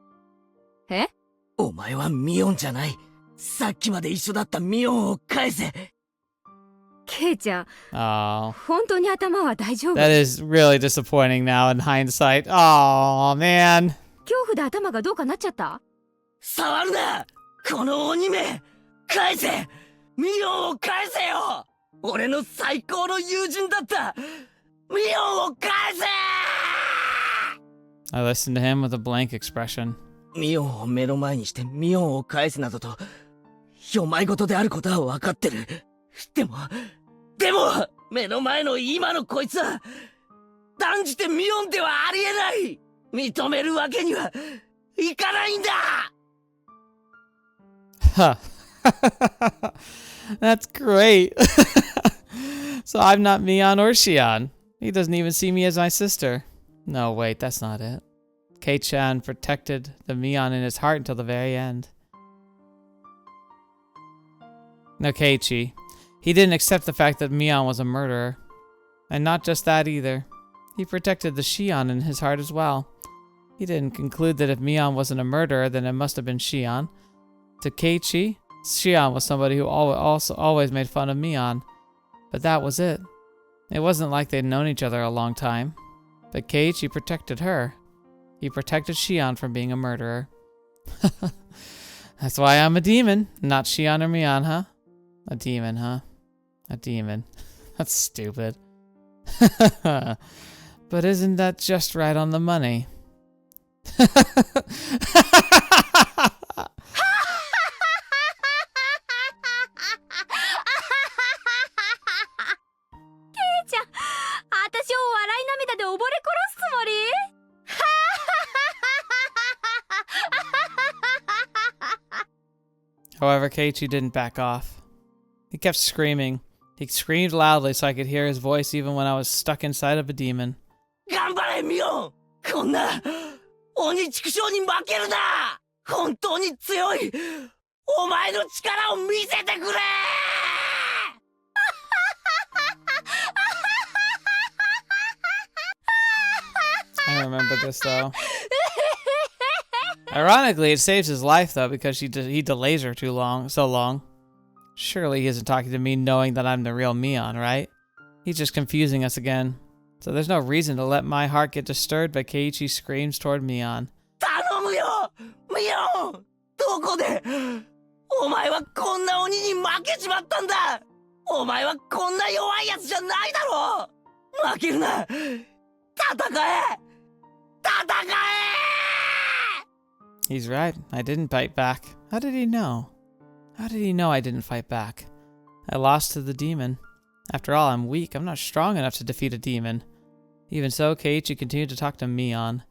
え？お前はミオンじゃない。さっきまで一緒だったミオンを返せ。ケイちゃん、 Oh, 本当に頭は大丈夫？ that is really disappointing now in hindsight. Oh, man. 恐怖で頭がどうかなっちゃった？触るな！この鬼め！返せ！ミオンを返せよ！俺の最高の友人だったミオンを返せ！ I listened to him with a blank expression. ミオンを目の前にしてミオンを返すなどと、お前事であることは分かってる。でも、目の前の今のこいつは、断じてミオンではありえない！認めるわけにはいかないんだ！ Huh. That's great. So I'm not Mion or Shion. He doesn't even see me as my sister. No, wait, that's not it. Kei-chan protected the Mion in his heart until the very end. No, Keiichi. He didn't accept the fact that Mion was a murderer. And not just that either. He protected the Shion in his heart as well. He didn't conclude that if Mion wasn't a murderer, then it must have been Shion. To Keiichi, Shion was somebody who always made fun of Mion. But that was it. It wasn't like they'd known each other a long time. But Keiichi protected her. He protected Shion from being a murderer. That's why I'm a demon, not Shion or Mion, huh? A demon, huh? A demon. That's stupid. But isn't that just right on the money? However, Keiichi didn't back off. He kept screaming. He screamed loudly so I could hear his voice even when I was stuck inside of a demon. 頑張れミオン！こんな鬼畜生に負けるな！本当に強いお前の力を見せてくれ！ I remember this though. Ironically, it saves his life though because he delays her so long. Surely he isn't talking to me knowing that I'm the real Mion, right? He's just confusing us again. So there's no reason to let my heart get disturbed by Keiichi's screams toward Mion. 頼むよミオン！どこでお前はこんな鬼に負けちまったんだ！お前はこんな弱いやつじゃないだろ！負けるな！戦え！戦え！ He's right. I didn't fight back. How did he know? How did he know I didn't fight back? I lost to the demon. After all, I'm weak. I'm not strong enough to defeat a demon. Even so, Keiichi continued to talk to Mion.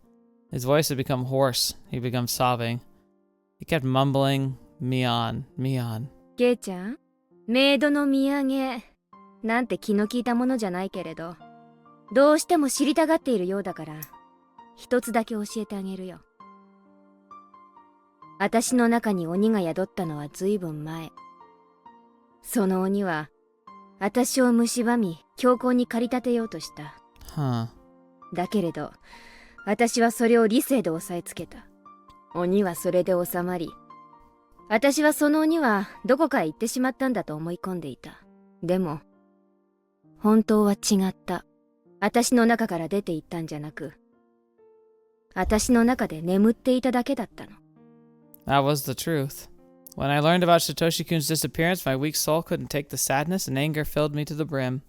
His voice had become hoarse. He'd become sobbing. He kept mumbling, Mion, Mion. ケイちゃん、メイドの土産なんて気の利いたものじゃないけれど、どうしても知りたがっているようだから、一つだけ教えてあげるよ。私の中に鬼が宿ったのはずいぶん前。その鬼は、私を蝕み、強行に駆り立てようとした。だけれど、私はそれを理性で押さえつけた。鬼はそれで収まり、私はその鬼はどこかへ行ってしまったんだと思い込んでいた。でも、本当は違った。私の中から出て行ったんじゃなく、私の中で眠っていただけだったの。That was the truth. When I learned about Satoshi-kun's disappearance, my weak soul couldn't take the sadness and anger filled me to the brim.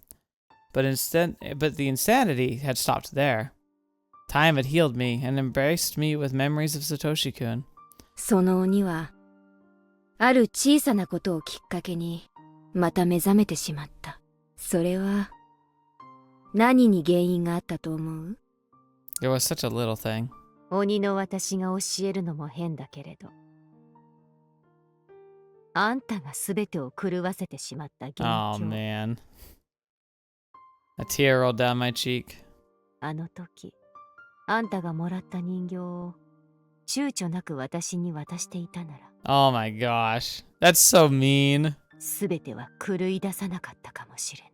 But the insanity had stopped there. Time had healed me and embraced me with memories of Satoshi-kun. その鬼は、ある小さなことをきっかけに、また目覚めてしまった。それは、何に原因があったと思う？ It was such a little thing. 鬼の私が教えるのも変だけれど。あんたが全てを狂わせてしまった元凶。 Oh man. A tear rolled down my cheek. あの時、あんたがもらった人形を躊躇なく私に渡していたなら、 Oh my gosh. That's so mean. 全ては狂い出さなかったかもしれない。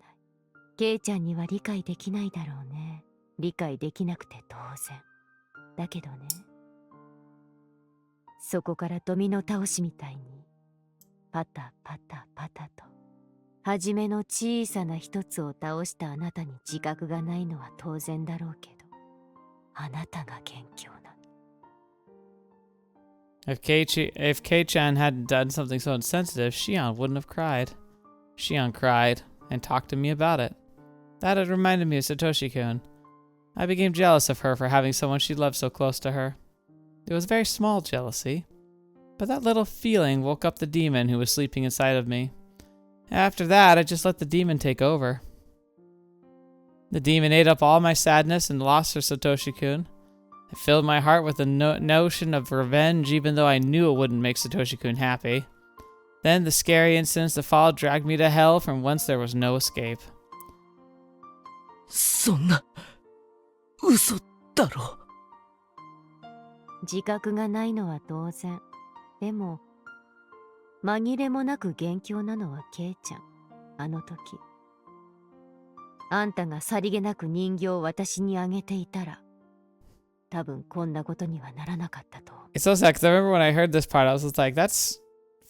ケイちゃんには理解できないだろうね。理解できなくて当然。だけどね、そこからドミノ倒しみたいにパタパタパタと初めの小さな一つを倒したあなたに自覚がないのは当然だろうけど、あなたが元凶なの。 If Kei-chan hadn't done something so insensitive, Shion wouldn't have cried. Shion cried and talked to me about it. That had reminded me of Satoshi-kun. I became jealous of her for having someone she loved so close to her. It was very small jealousy, but that little feeling woke up the demon who was sleeping inside of me. After that, I just let the demon take over. The demon ate up all my sadness and loss for Satoshi-kun. It filled my heart with the notion of revenge, even though I knew it wouldn't make Satoshi-kun happy. Then the scary incidents that followed dragged me to hell from whence there was no escape. そんな嘘だろ。自覚がないのは当然。でも紛れもなく元凶なのはケイちゃん。あの時あんたがさりげなく人形を私にあげていたら、多分こんなことにはならなかったと。 It's so sad because I remember when I heard this part, I was just like, "That's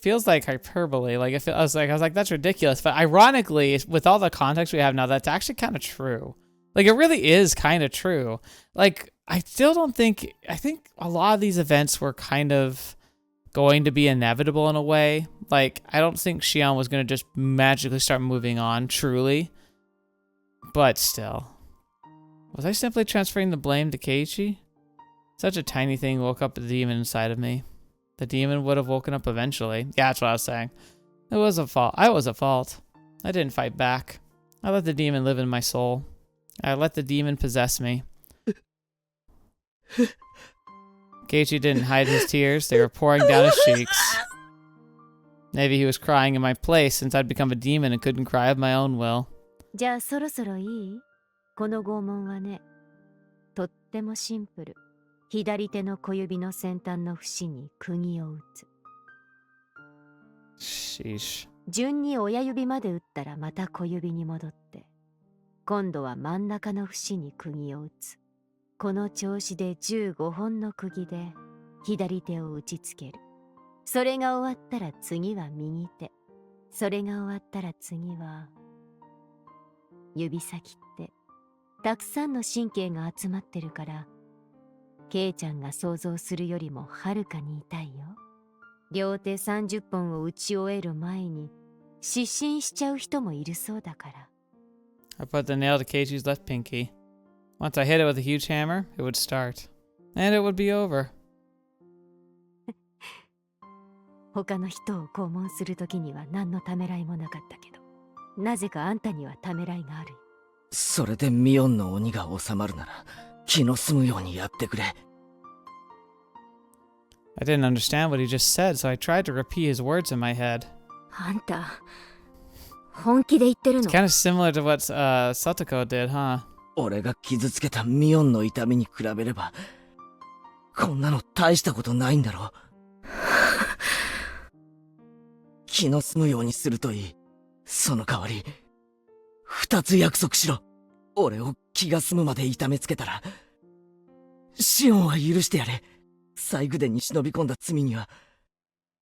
feels like hyperbole." Like I was like, "That's ridiculous." But ironically, with all the context we have now, that's actually kind of true. Like it really is kind of true. Like I still don't think. I think a lot of these events were kind of going to be inevitable in a way. Like I don't think Shion was going to just magically start moving on. Truly, but still, was I simply transferring the blame to Keiichi? Such a tiny thing woke up the demon inside of me. The demon would have woken up eventually. Yeah, that's what I was saying. It was a fault. I was at fault. I didn't fight back. I let the demon live in my soul. I let the demon possess me. Keiichi didn't hide his tears. They were pouring down his cheeks. Maybe he was crying in my place since I'd become a demon and couldn't cry of my own will. じゃあそろそろいい？この拷問はね、とってもシンプル。左手の小指の先端の節に釘を打つ。 Sheesh. 順に親指まで打ったらまた小指に戻って、今度は真ん中の節に釘を打つ。この調子で15本の釘で左手を打ちつける。それが終わったら次は右手。それが終わったら次は指先ってたくさんの神経が集まってるから、ケイちゃんが想像するよりもはるかに痛いよ。両手30本を打ち終える前に失神しちゃう人もいるそうだから。 I put the nail to Keiichi's left pinky. Once I hit it with a huge hammer, it would start. And it would be over. 他の人を拷問するときには何のためらいもなかったけど、なぜかあんたにはためらいがあるよ。それでミオンの鬼が収まるなら気の済むようにやってくれ。I didn't understand what he just said, so I tried to repeat his words in my head. あんた、本気で言ってる It's の？ kind of similar to what Satoko did, huh? 俺が傷つけたミオンの痛みに比べればこんなの大したことないんだろ。気の済むようにするといい。その代わり2つ約束しろ。俺を気が済むまで痛めつけたらシオンは許してやれ。西宮殿に忍び込んだ罪には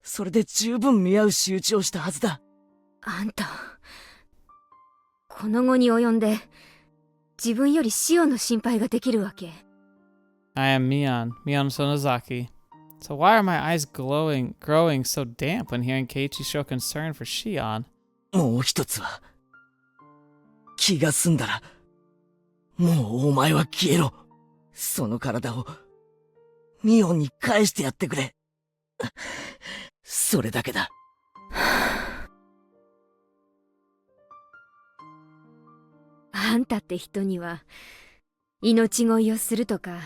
それで十分見合う仕打ちをしたはずだ。あんた、この後に及んで自分よりシオンの心配ができるわけ？ I am Mion Sonozaki. So why are my eyes growing so damp when hearing Keiichi show concern for Shion? もう一つは気が済んだらもうお前は消えろ。その体をミオンに返してやってくれ。それだけだ。あんたって人には命乞いをするとか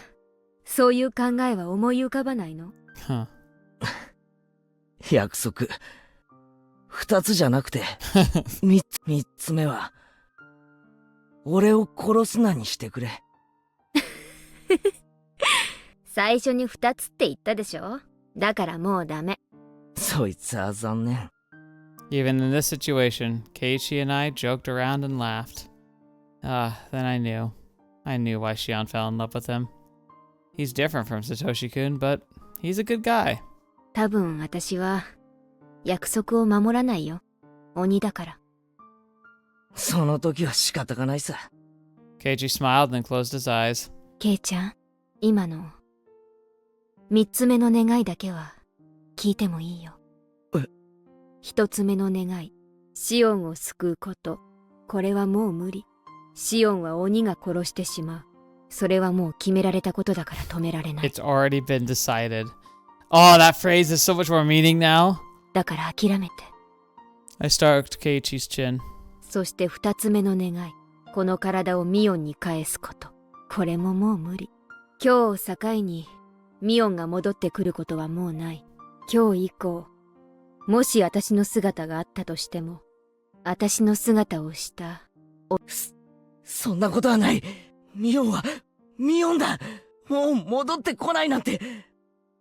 そういう考えは思い浮かばないの？ Huh. 約束二つじゃなくて、三つ目は、俺を殺すなにしてくれ。最初に2つって言ったでしょ。だからもうダメ。そいつは残念。Even in this situation, Keiichi and I joked around and laughed. Then I knew. I knew why Shion fell in love with him. He's different from Satoshi-kun, but he's a good guy. 多分私は約束を守らないよ。鬼だから。その時は仕方がないさ。Keiichi smiled and closed his eyes. ケイちゃん、今の3つ目の願いだけは聞いてもいいよ。1つ目の願い、シオンを救うこと。これはもう無理。シオンは鬼が殺してしまう。それはもう決められたことだから止められない。It's already been decided. Oh, that phrase is so much more meaning now. だから諦めて。I stroked Keiichi's chin. そして2つ目の願い、この体をミオンに返すこと。これももう無理。今日を境にミオンが戻ってくることはもうない。今日以降、もし私の姿があったとしても、私の姿をしたそんなことはない。ミオンはミオンだ。もう戻ってこないなんて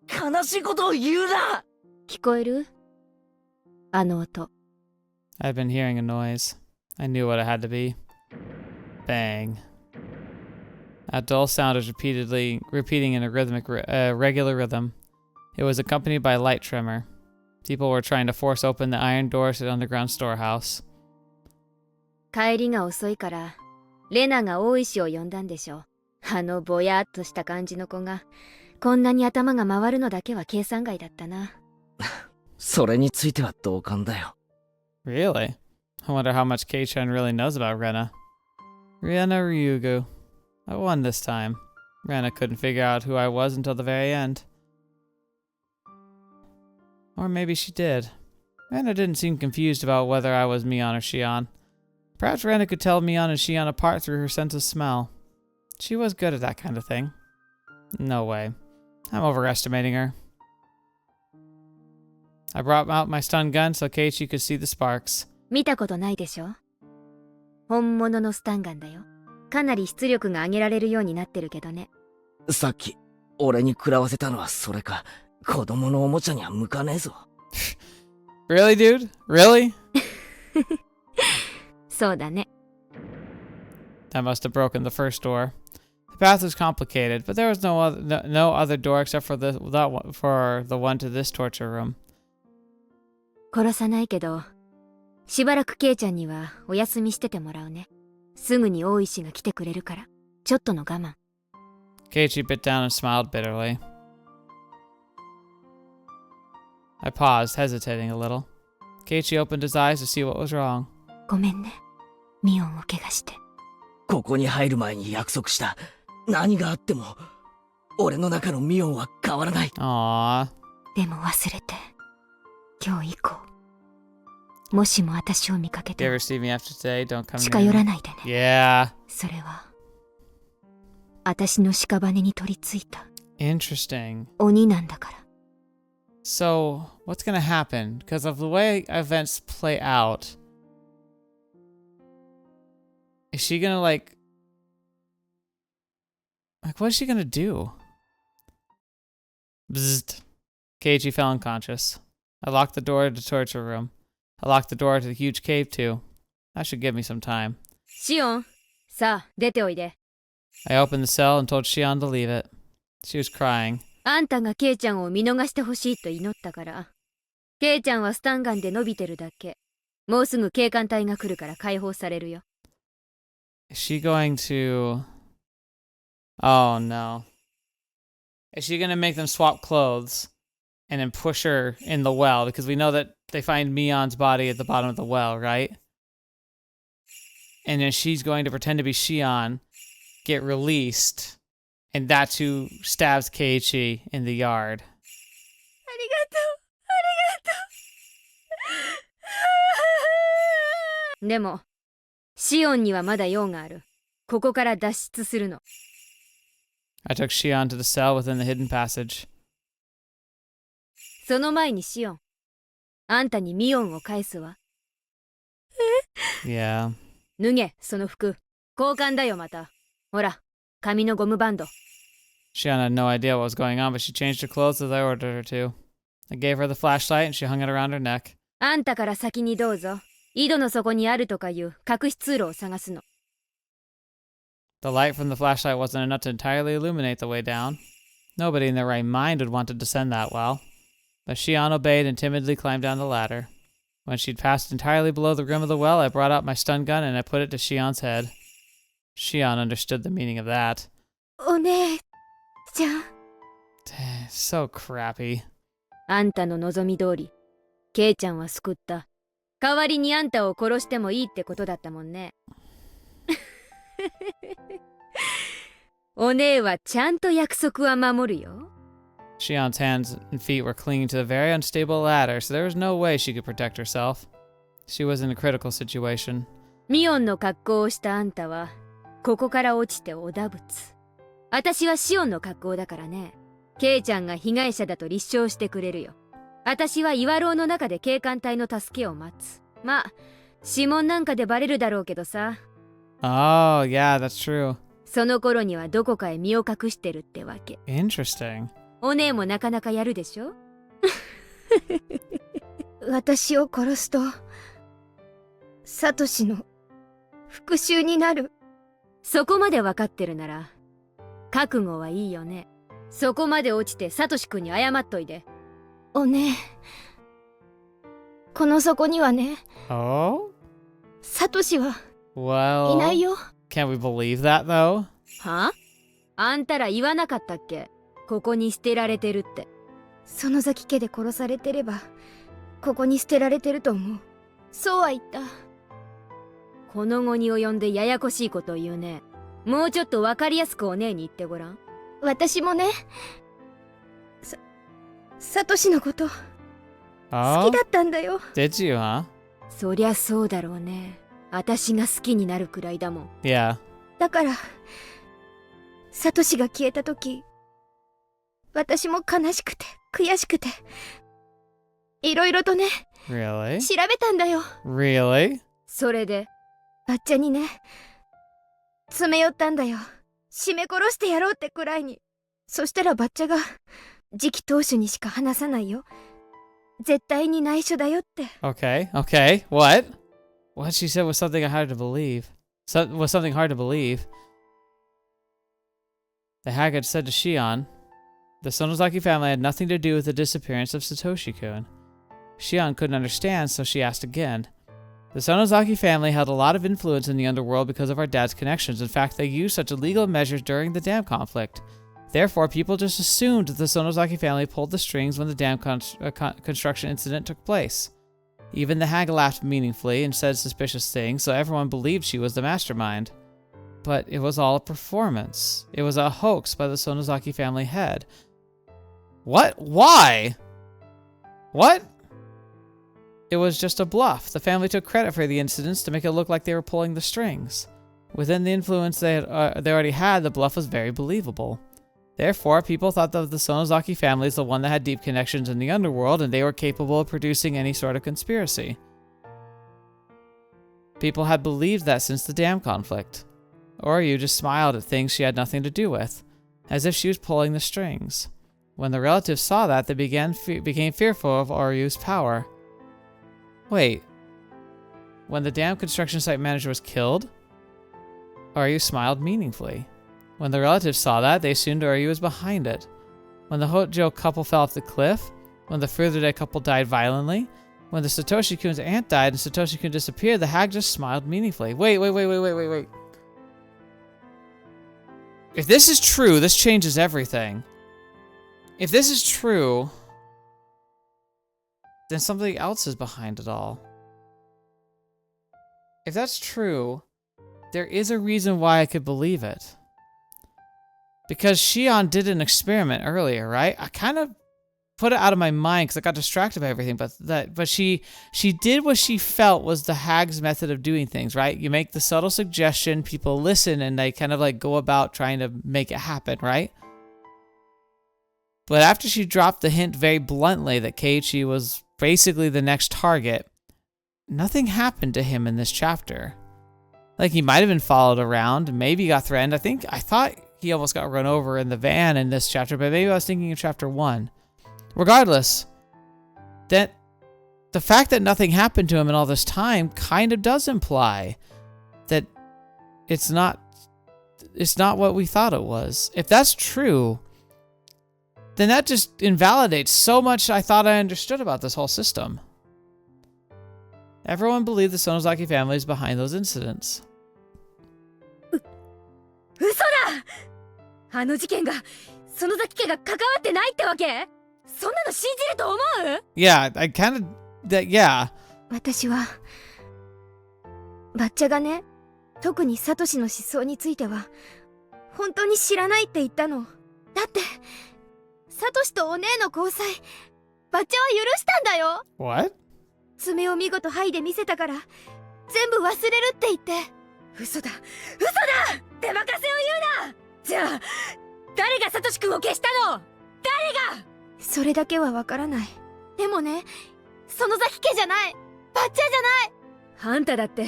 悲しいことを言うな。聞こえる？あの音。I've been hearing a noise. I knew what it had to be. Bang. That dull sound was repeating in a regular rhythm. It was accompanied by a light tremor. People were trying to force open the iron doors to the underground storehouse. 帰りが遅いから、レナが大石を呼んだんでしょう。あのぼやっとした感じの子が、こんなに頭が回るのだけは計算外だったな。それについては同感だよ。Really? I wonder how much Kei-chan really knows about Rena. Rena Ryugu. I won this time. Rena couldn't figure out who I was until the very end. Or maybe she did. Rena didn't seem confused about whether I was Mion or Shion. Perhaps Rena could tell Mion and Shion apart through her sense of smell. She was good at that kind of thing. No way. I'm overestimating her. I brought out my stun gun so Keiichi could see the sparks. 見たことないでしょ？本物のスタンガンだよ。かなり出力が上げられるようになってるけどね。さっき俺に食らわせたのはそれか。子供のおもちゃには向かねえぞ。Really, dude? Really? そうだね。That must have broken the first door. The path was complicated, but there was no other door except for the one to this torture room. 殺さないけど、しばらくケイちゃんにはお休みしててもらうね。すぐに大石が来てくれるから、ちょっとの我慢。Keiichi bit down and smiled bitterly. I paused, hesitating a little. Keiichi opened his eyes to see what was wrong. ごめんね。ミオンを怪我して。ここに入る前に約束した。何があっても俺の中のミオンは変わらない。Aww. でも忘れて。今日以降、もしも私を見かけ If て you も ever see me after today, don't come 近 near 寄ら me. ないでね。Yeah. それは私の屍に取り付いた Interesting. 鬼なんだから。 So, what's gonna happen? Because of the way events play out, is she gonna like, what is she gonna do? Bzzzt. Keiichi fell unconscious. I locked the door to the torture room. I locked the door to the huge cave too. That should give me some time. シオン、さあ出ておいで。 I opened the cell and told Shion to leave it. She was crying. あんたがケイちゃんを見逃してほしいと祈ったから。ケイちゃんはスタンガンで伸びてるだけ。もうすぐ警官隊が来るから解放されるよ。Is she going to... Oh no. Is she gonna make them swap clothes and then push her in the well? Because we know that they find Mion's body at the bottom of the well, right? And then she's going to pretend to be Shion, get released, and that's who stabs Keiichi in the yard. ありがとう、ありがとう。でも、シオンにはまだ用がある。ここから脱出するの。I took Shion to the cell within the hidden passage. その前にシオン、あんたにミオンを返すわ。 Yeah. 脱げ、その服。交換だよ、また。ほら、紙のゴムバンド。 Shion had no idea what was going on, but she changed her clothes as I ordered her to. I gave her the flashlight and she hung it around her neck. あんたから先にどうぞ。井戸の底にあるとかいう隠し通路を探すの。 The light from the flashlight wasn't enough to entirely illuminate the way down. Nobody in their right mind would want to descend that well. But Shion obeyed and timidly climbed down the ladder. When she'd passed entirely below the rim of the well, I brought out my stun gun and I put it to Shion's head. Shion understood the meaning of that. お姉ちゃん。 So crappy. あんたの望み通り、ケイちゃんは救った。代わりにあんたを殺してもいいってことだったもんね。お姉はちゃんと約束は守るよ。 Shion's hands and feet were clinging to the very unstable ladder, so there was no way she could protect herself. She was in a critical situation. ミオンの格好をしたあんたは、ここから落ちておだぶつ。私はシオンの格好だからね。ケイちゃんが被害者だと立証してくれるよ。私は岩牢の中で警官隊の助けを待つ。まあ、指紋なんかでバレるだろうけどさ。 Oh, yeah, that's true. その頃にはどこかへ身を隠してるってわけ。 Interesting. お姉もなかなかやるでしょ。私を殺すと、サトシの復讐になる。そこまで分かってるなら、覚悟はいいよね。そこまで落ちてサトシ君に謝っといで。お姉、この底にはね、 Oh? サトシは Well, いないよ。 can't we believe that, though? は？あんたら言わなかったっけ？ここに捨てられてるって。園崎家で殺されてれば、ここに捨てられてると思う。そうは言った。この後に及んでややこしいことを言うね。もうちょっとわかりやすくお姉に言ってごらん。私もね、サトシのこと、好 Oh? きだったんだよ。 Did you, huh? そりゃそうだろうね。私が好きになるくらいだもん。 Yeah. だから、サトシが消えたとき、私も悲しくて悔しくて、いろいろとね、 Really? 調べたんだよ。 Really? それで、バッチャにね、詰め寄ったんだよ。絞め殺してやろうってくらいに。そしたらバッチャが、次期当主にしか話さないよ。絶対に内緒だよって。 Okay, okay. What? What she said was something hard to believe. Was something hard to believe. The hag had said to Shion, the Sonozaki family had nothing to do with the disappearance of Satoshi-kun. Shion couldn't understand, so she asked again. The Sonozaki family held a lot of influence in the underworld because of our dad's connections. In fact, they used such illegal measures during the dam conflict. Therefore, people just assumed that the Sonozaki family pulled the strings when the dam construction incident took place. Even the hag laughed meaningfully and said suspicious things, so everyone believed she was the mastermind. But it was all a performance. It was a hoax by the Sonozaki family head. What? Why? What? It was just a bluff. The family took credit for the incidents to make it look like they were pulling the strings. Within the influence they already had, the bluff was very believable. Therefore, people thought that the Sonozaki family is the one that had deep connections in the underworld, and they were capable of producing any sort of conspiracy. People had believed that since the dam conflict. Oryu just smiled at things she had nothing to do with, as if she was pulling the strings. When the relatives saw that, they became fearful of Oryu's power. Wait. When the dam construction site manager was killed, Oryu smiled meaningfully. When the relatives saw that, they assumed Oryu was behind it. When the Hojo couple fell off the cliff, when the Furude couple died violently, when the Satoshi-kun's aunt died and Satoshi-kun disappeared, the hag just smiled meaningfully. Wait. If this is true, this changes everything. If this is true, then something else is behind it all. If that's true, there is a reason why I could believe it. Because Shion did an experiment earlier, right? I kind of put it out of my mind because I got distracted by everything, but she did what she felt was the hag's method of doing things, right? You make the subtle suggestion, people listen, and they kind of like go about trying to make it happen, right? But after she dropped the hint very bluntly that Keiichi was basically the next target, nothing happened to him in this chapter. Like, he might have been followed around, maybe got threatened. I thought he almost got run over in the van in this chapter, but maybe I was thinking of chapter 1. Regardless, that the fact that nothing happened to him in all this time kind of does imply that it's not what we thought it was. If that's true, then that just invalidates so much I thought I understood about this whole system. Everyone believed the Sonozaki family is behind those incidents. 嘘だ！あの事件が園崎家が関わってないってわけ？そんなの信じると思う？ Yeah, I kind of yeah. 私はバッチャがね、特にサトシの思想については本当に知らないって言ったの。だってサトシとお姉の交際、バッチャは許したんだよ。 What? 爪を見事剥いで見せたから全部忘れるって言って。嘘だ嘘だ！手任せを言うな！じゃあ誰がサトシ君を消したの？誰が？それだけはわからない。でもね、園崎家じゃない、バッチャじゃない。あんただって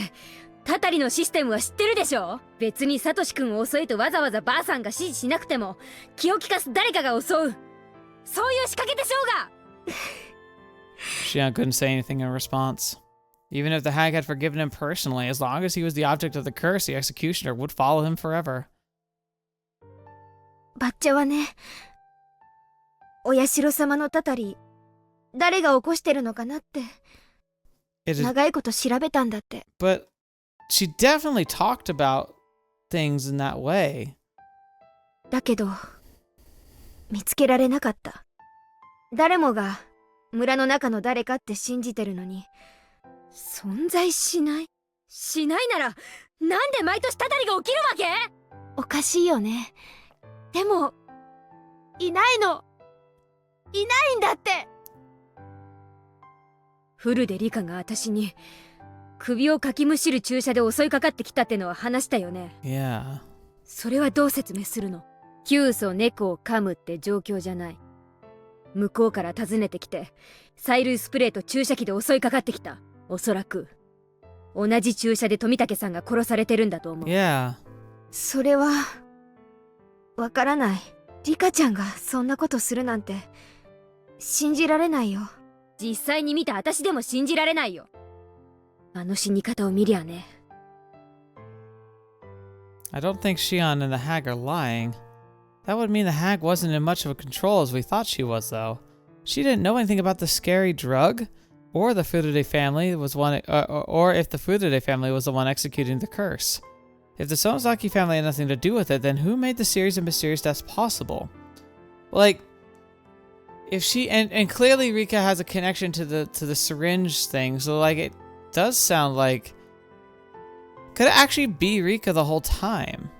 タタリのシステムは知ってるでしょ？別にサトシ君を襲えとわざわざばあさんが指示しなくても気を利かす誰かが襲う、そういう仕掛けでしょうが。Shion couldn't say anything in response. Even if the hag had forgiven him personally, as long as he was the object of the curse, the executioner would follow him forever. バッチャはね、お社様のたたり、誰が起こしてるのかなって、長いこと調べたんだって。But she definitely talked about things in that way. だけど、見つけられなかった。誰もが村の中の誰かって信じてるのに、存在しない？しないなら、なんで毎年たたりが起きるわけ？おかしいよね。でも、いないの。いないんだって。フルでリカが私に、首をかきむしる注射で襲いかかってきたってのは話したよね。Yeah. それはどう説明するの？急須猫を噛むって状況じゃない。向こうから訪ねてきて、催涙スプレーと注射器で襲いかかってきた。おそらく同じ注射で富武さんが殺されてるんだと思う。Yeah. それはわからない。リカちゃんがそんなことするなんて信じられないよ。実際に見た私でも信じられないよ。あの死に方を見りゃね。I don't think Shion and the hag are lying. That would mean the hag wasn't in much of a control as we thought she was, though. She didn't know anything about the scary drug, or the Furude family was one, or if the Furude family was the one executing the curse. If the Sonozaki family had nothing to do with it, then who made the series of mysterious deaths possible? Like, if she and clearly Rika has a connection to the syringe thing, so like it does sound like could it actually be Rika the whole time?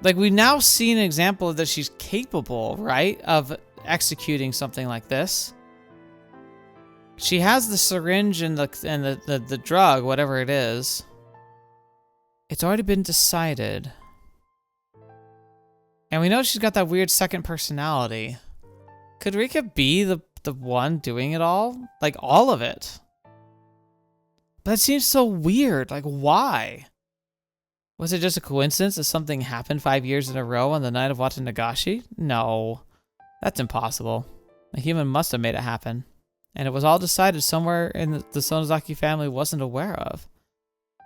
Like, we've now seen an example that she's capable, right, of executing something like this. She has the syringe and the drug, whatever it is. It's already been decided. And we know she's got that weird second personality. Could Rika be the one doing it all? Like, all of it? But it seems so weird. Like, why? Was it just a coincidence that something happened 5 years in a row on the night of Watanagashi? No. That's impossible. A human must have made it happen. And it was all decided somewhere in the Sonozaki family wasn't aware of.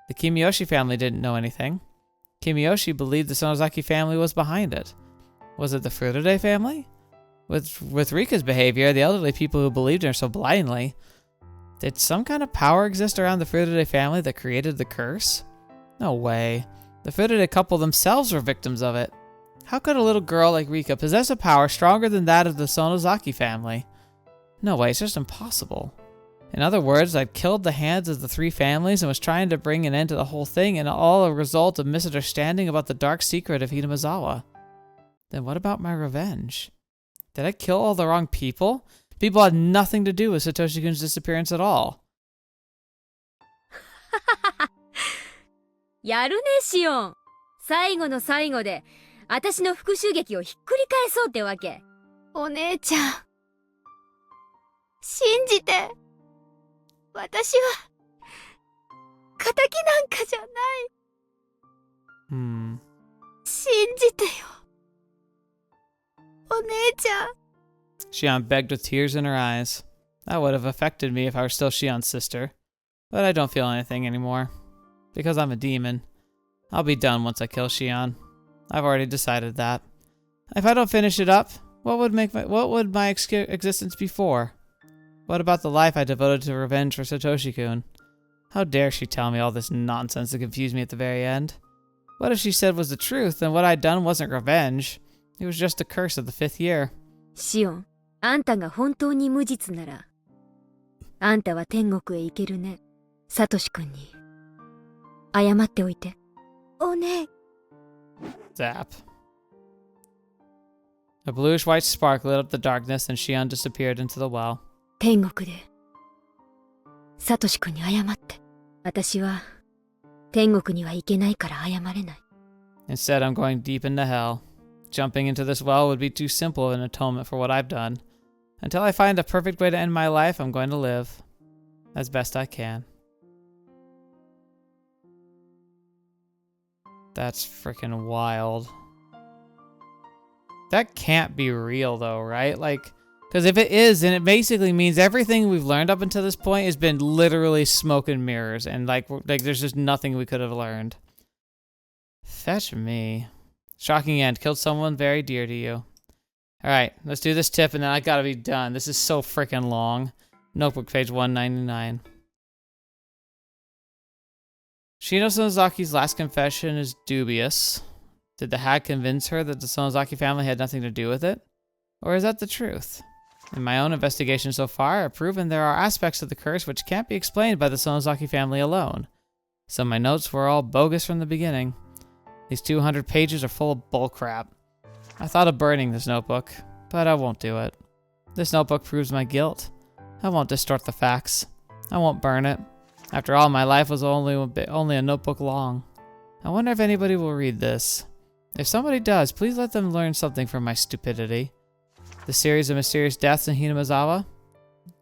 The Kimiyoshi family didn't know anything. Kimiyoshi believed the Sonozaki family was behind it. Was it the Furude family? With Rika's behavior, the elderly people who believed in her so blindly, did some kind of power exist around the Furude family that created the curse? No way. The Furude couple themselves were victims of it. How could a little girl like Rika possess a power stronger than that of the Sonozaki family? No way, it's just impossible. In other words, I'd killed the hands of the three families and was trying to bring an end to the whole thing, and all a result of misunderstanding about the dark secret of Hinamizawa. Then what about my revenge? Did I kill all the wrong people? People had nothing to do with Satoshi-kun's disappearance at all. やるね、シオン。最後の最後で、私の復讐劇をひっくり返そうってわけ。お姉ちゃん。信じて。私は、仇なんかじゃない。Hmm. 信じてよ。お姉ちゃん。 Shion begged with tears in her eyes. That would have affected me if I were still Shion's sister. But I don't feel anything anymore. Because I'm a demon. I'll be done once I kill Shion. I've already decided that. If I don't finish it up, what would my existence be for? What about the life I devoted to revenge for Satoshi-kun? How dare she tell me all this nonsense to confuse me at the very end? What if she said was the truth, and what I'd done wasn't revenge? It was just a curse of the 5th year. シオン、あんたが本当に無実なら、あんたは天国へ行けるね。サトシ君に。謝っておいて。おね。 Zap. A bluish-white spark lit up the darkness, and Shion disappeared into the well. 天国で、サトシ君に謝って。私は、天国には行けないから謝れない。Instead, I'm going deep into hell. Jumping into this well would be too simple an atonement for what I've done. Until I find a perfect way to end my life, I'm going to live as best I can. That's freaking wild. That can't be real though, right? Like, because if it is, then it basically means everything we've learned up until this point has been literally smoke and mirrors, and like there's just nothing we could have learned. Fetch me. Shocking end. Killed someone very dear to you. Alright, let's do this tip and then I gotta be done. This is so freaking long. Notebook page 199. Shino Sonozaki's last confession is dubious. Did the hag convince her that the Sonozaki family had nothing to do with it? Or is that the truth? In my own investigation so far, I've proven there are aspects of the curse which can't be explained by the Sonozaki family alone. So my notes were all bogus from the beginning. These 200 pages are full of bullcrap. I thought of burning this notebook, but I won't do it. This notebook proves my guilt. I won't distort the facts. I won't burn it. After all, my life was only a notebook long. I wonder if anybody will read this. If somebody does, please let them learn something from my stupidity. The series of mysterious deaths in Hinamizawa,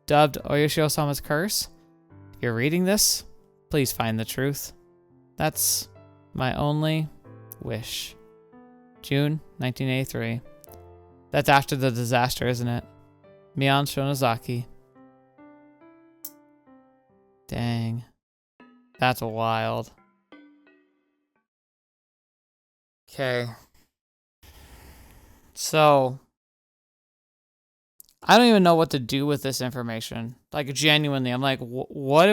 dubbed Oyoshio-sama's curse. If you're reading this, please find the truth. That's my only wish. June 1983. That's after the disaster, isn't it? Mion Shonozaki. Dang. That's wild. Okay. So, I don't even know what to do with this information. Like, genuinely, I'm like, what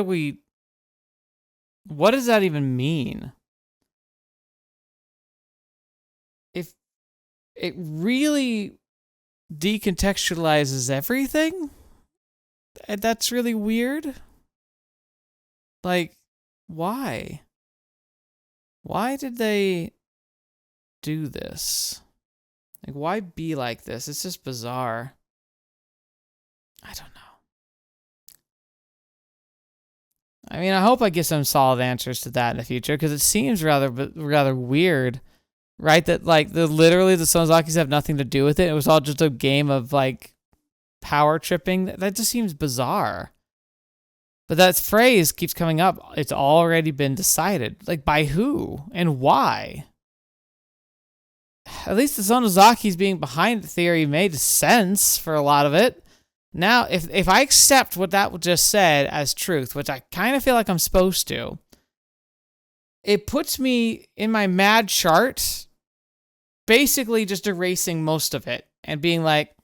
does that even mean? If it really decontextualizes everything, that's really weird. Like, why? Why did they do this? Like, why be like this? It's just bizarre. I don't know. I mean, I hope I get some solid answers to that in the future, because it seems rather weird, right? That like literally the Sonozakis have nothing to do with it. It was all just a game of like power tripping. That just seems bizarre. But that phrase keeps coming up. It's already been decided. Like, by who and why? At least the Sonozakis being behind the theory made sense for a lot of it. Now, if I accept what that just said as truth, which I kind of feel like I'm supposed to, it puts me in my mad chart basically just erasing most of it and being like,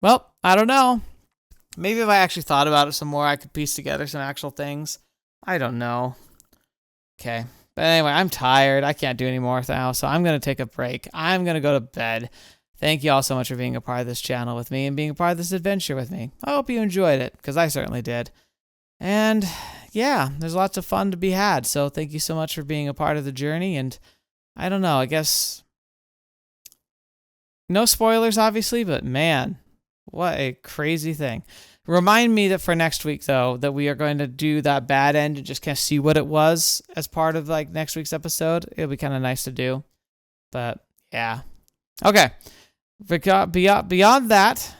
well, I don't know. Maybe if I actually thought about it some more, I could piece together some actual things. I don't know. Okay. But anyway, I'm tired. I can't do any more now, so I'm going to take a break. I'm going to go to bed. Thank you all so much for being a part of this channel with me and being a part of this adventure with me. I hope you enjoyed it, because I certainly did. And yeah, there's lots of fun to be had, so thank you so much for being a part of the journey. And I don't know, I guess no spoilers, obviously, but man, what a crazy thing. Remind me that for next week, though, that we are going to do that bad end and just kind of see what it was as part of like next week's episode. It'll be kind of nice to do. But yeah. Okay. Beyond that,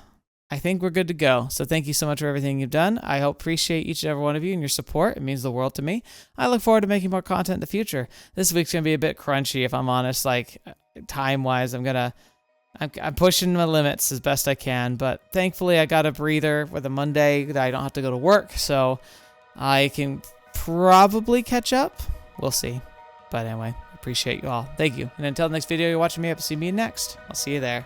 I think we're good to go. So thank you so much for everything you've done. I appreciate each and every one of you and your support. It means the world to me. I look forward to making more content in the future. This week's going to be a bit crunchy, if I'm honest, like time-wise. I'm pushing my limits as best I can, but thankfully I got a breather with a Monday that I don't have to go to work, so I can probably catch up. We'll see. But anyway, appreciate you all. Thank you. And until the next video you're watching me up, see me next. I'll see you there.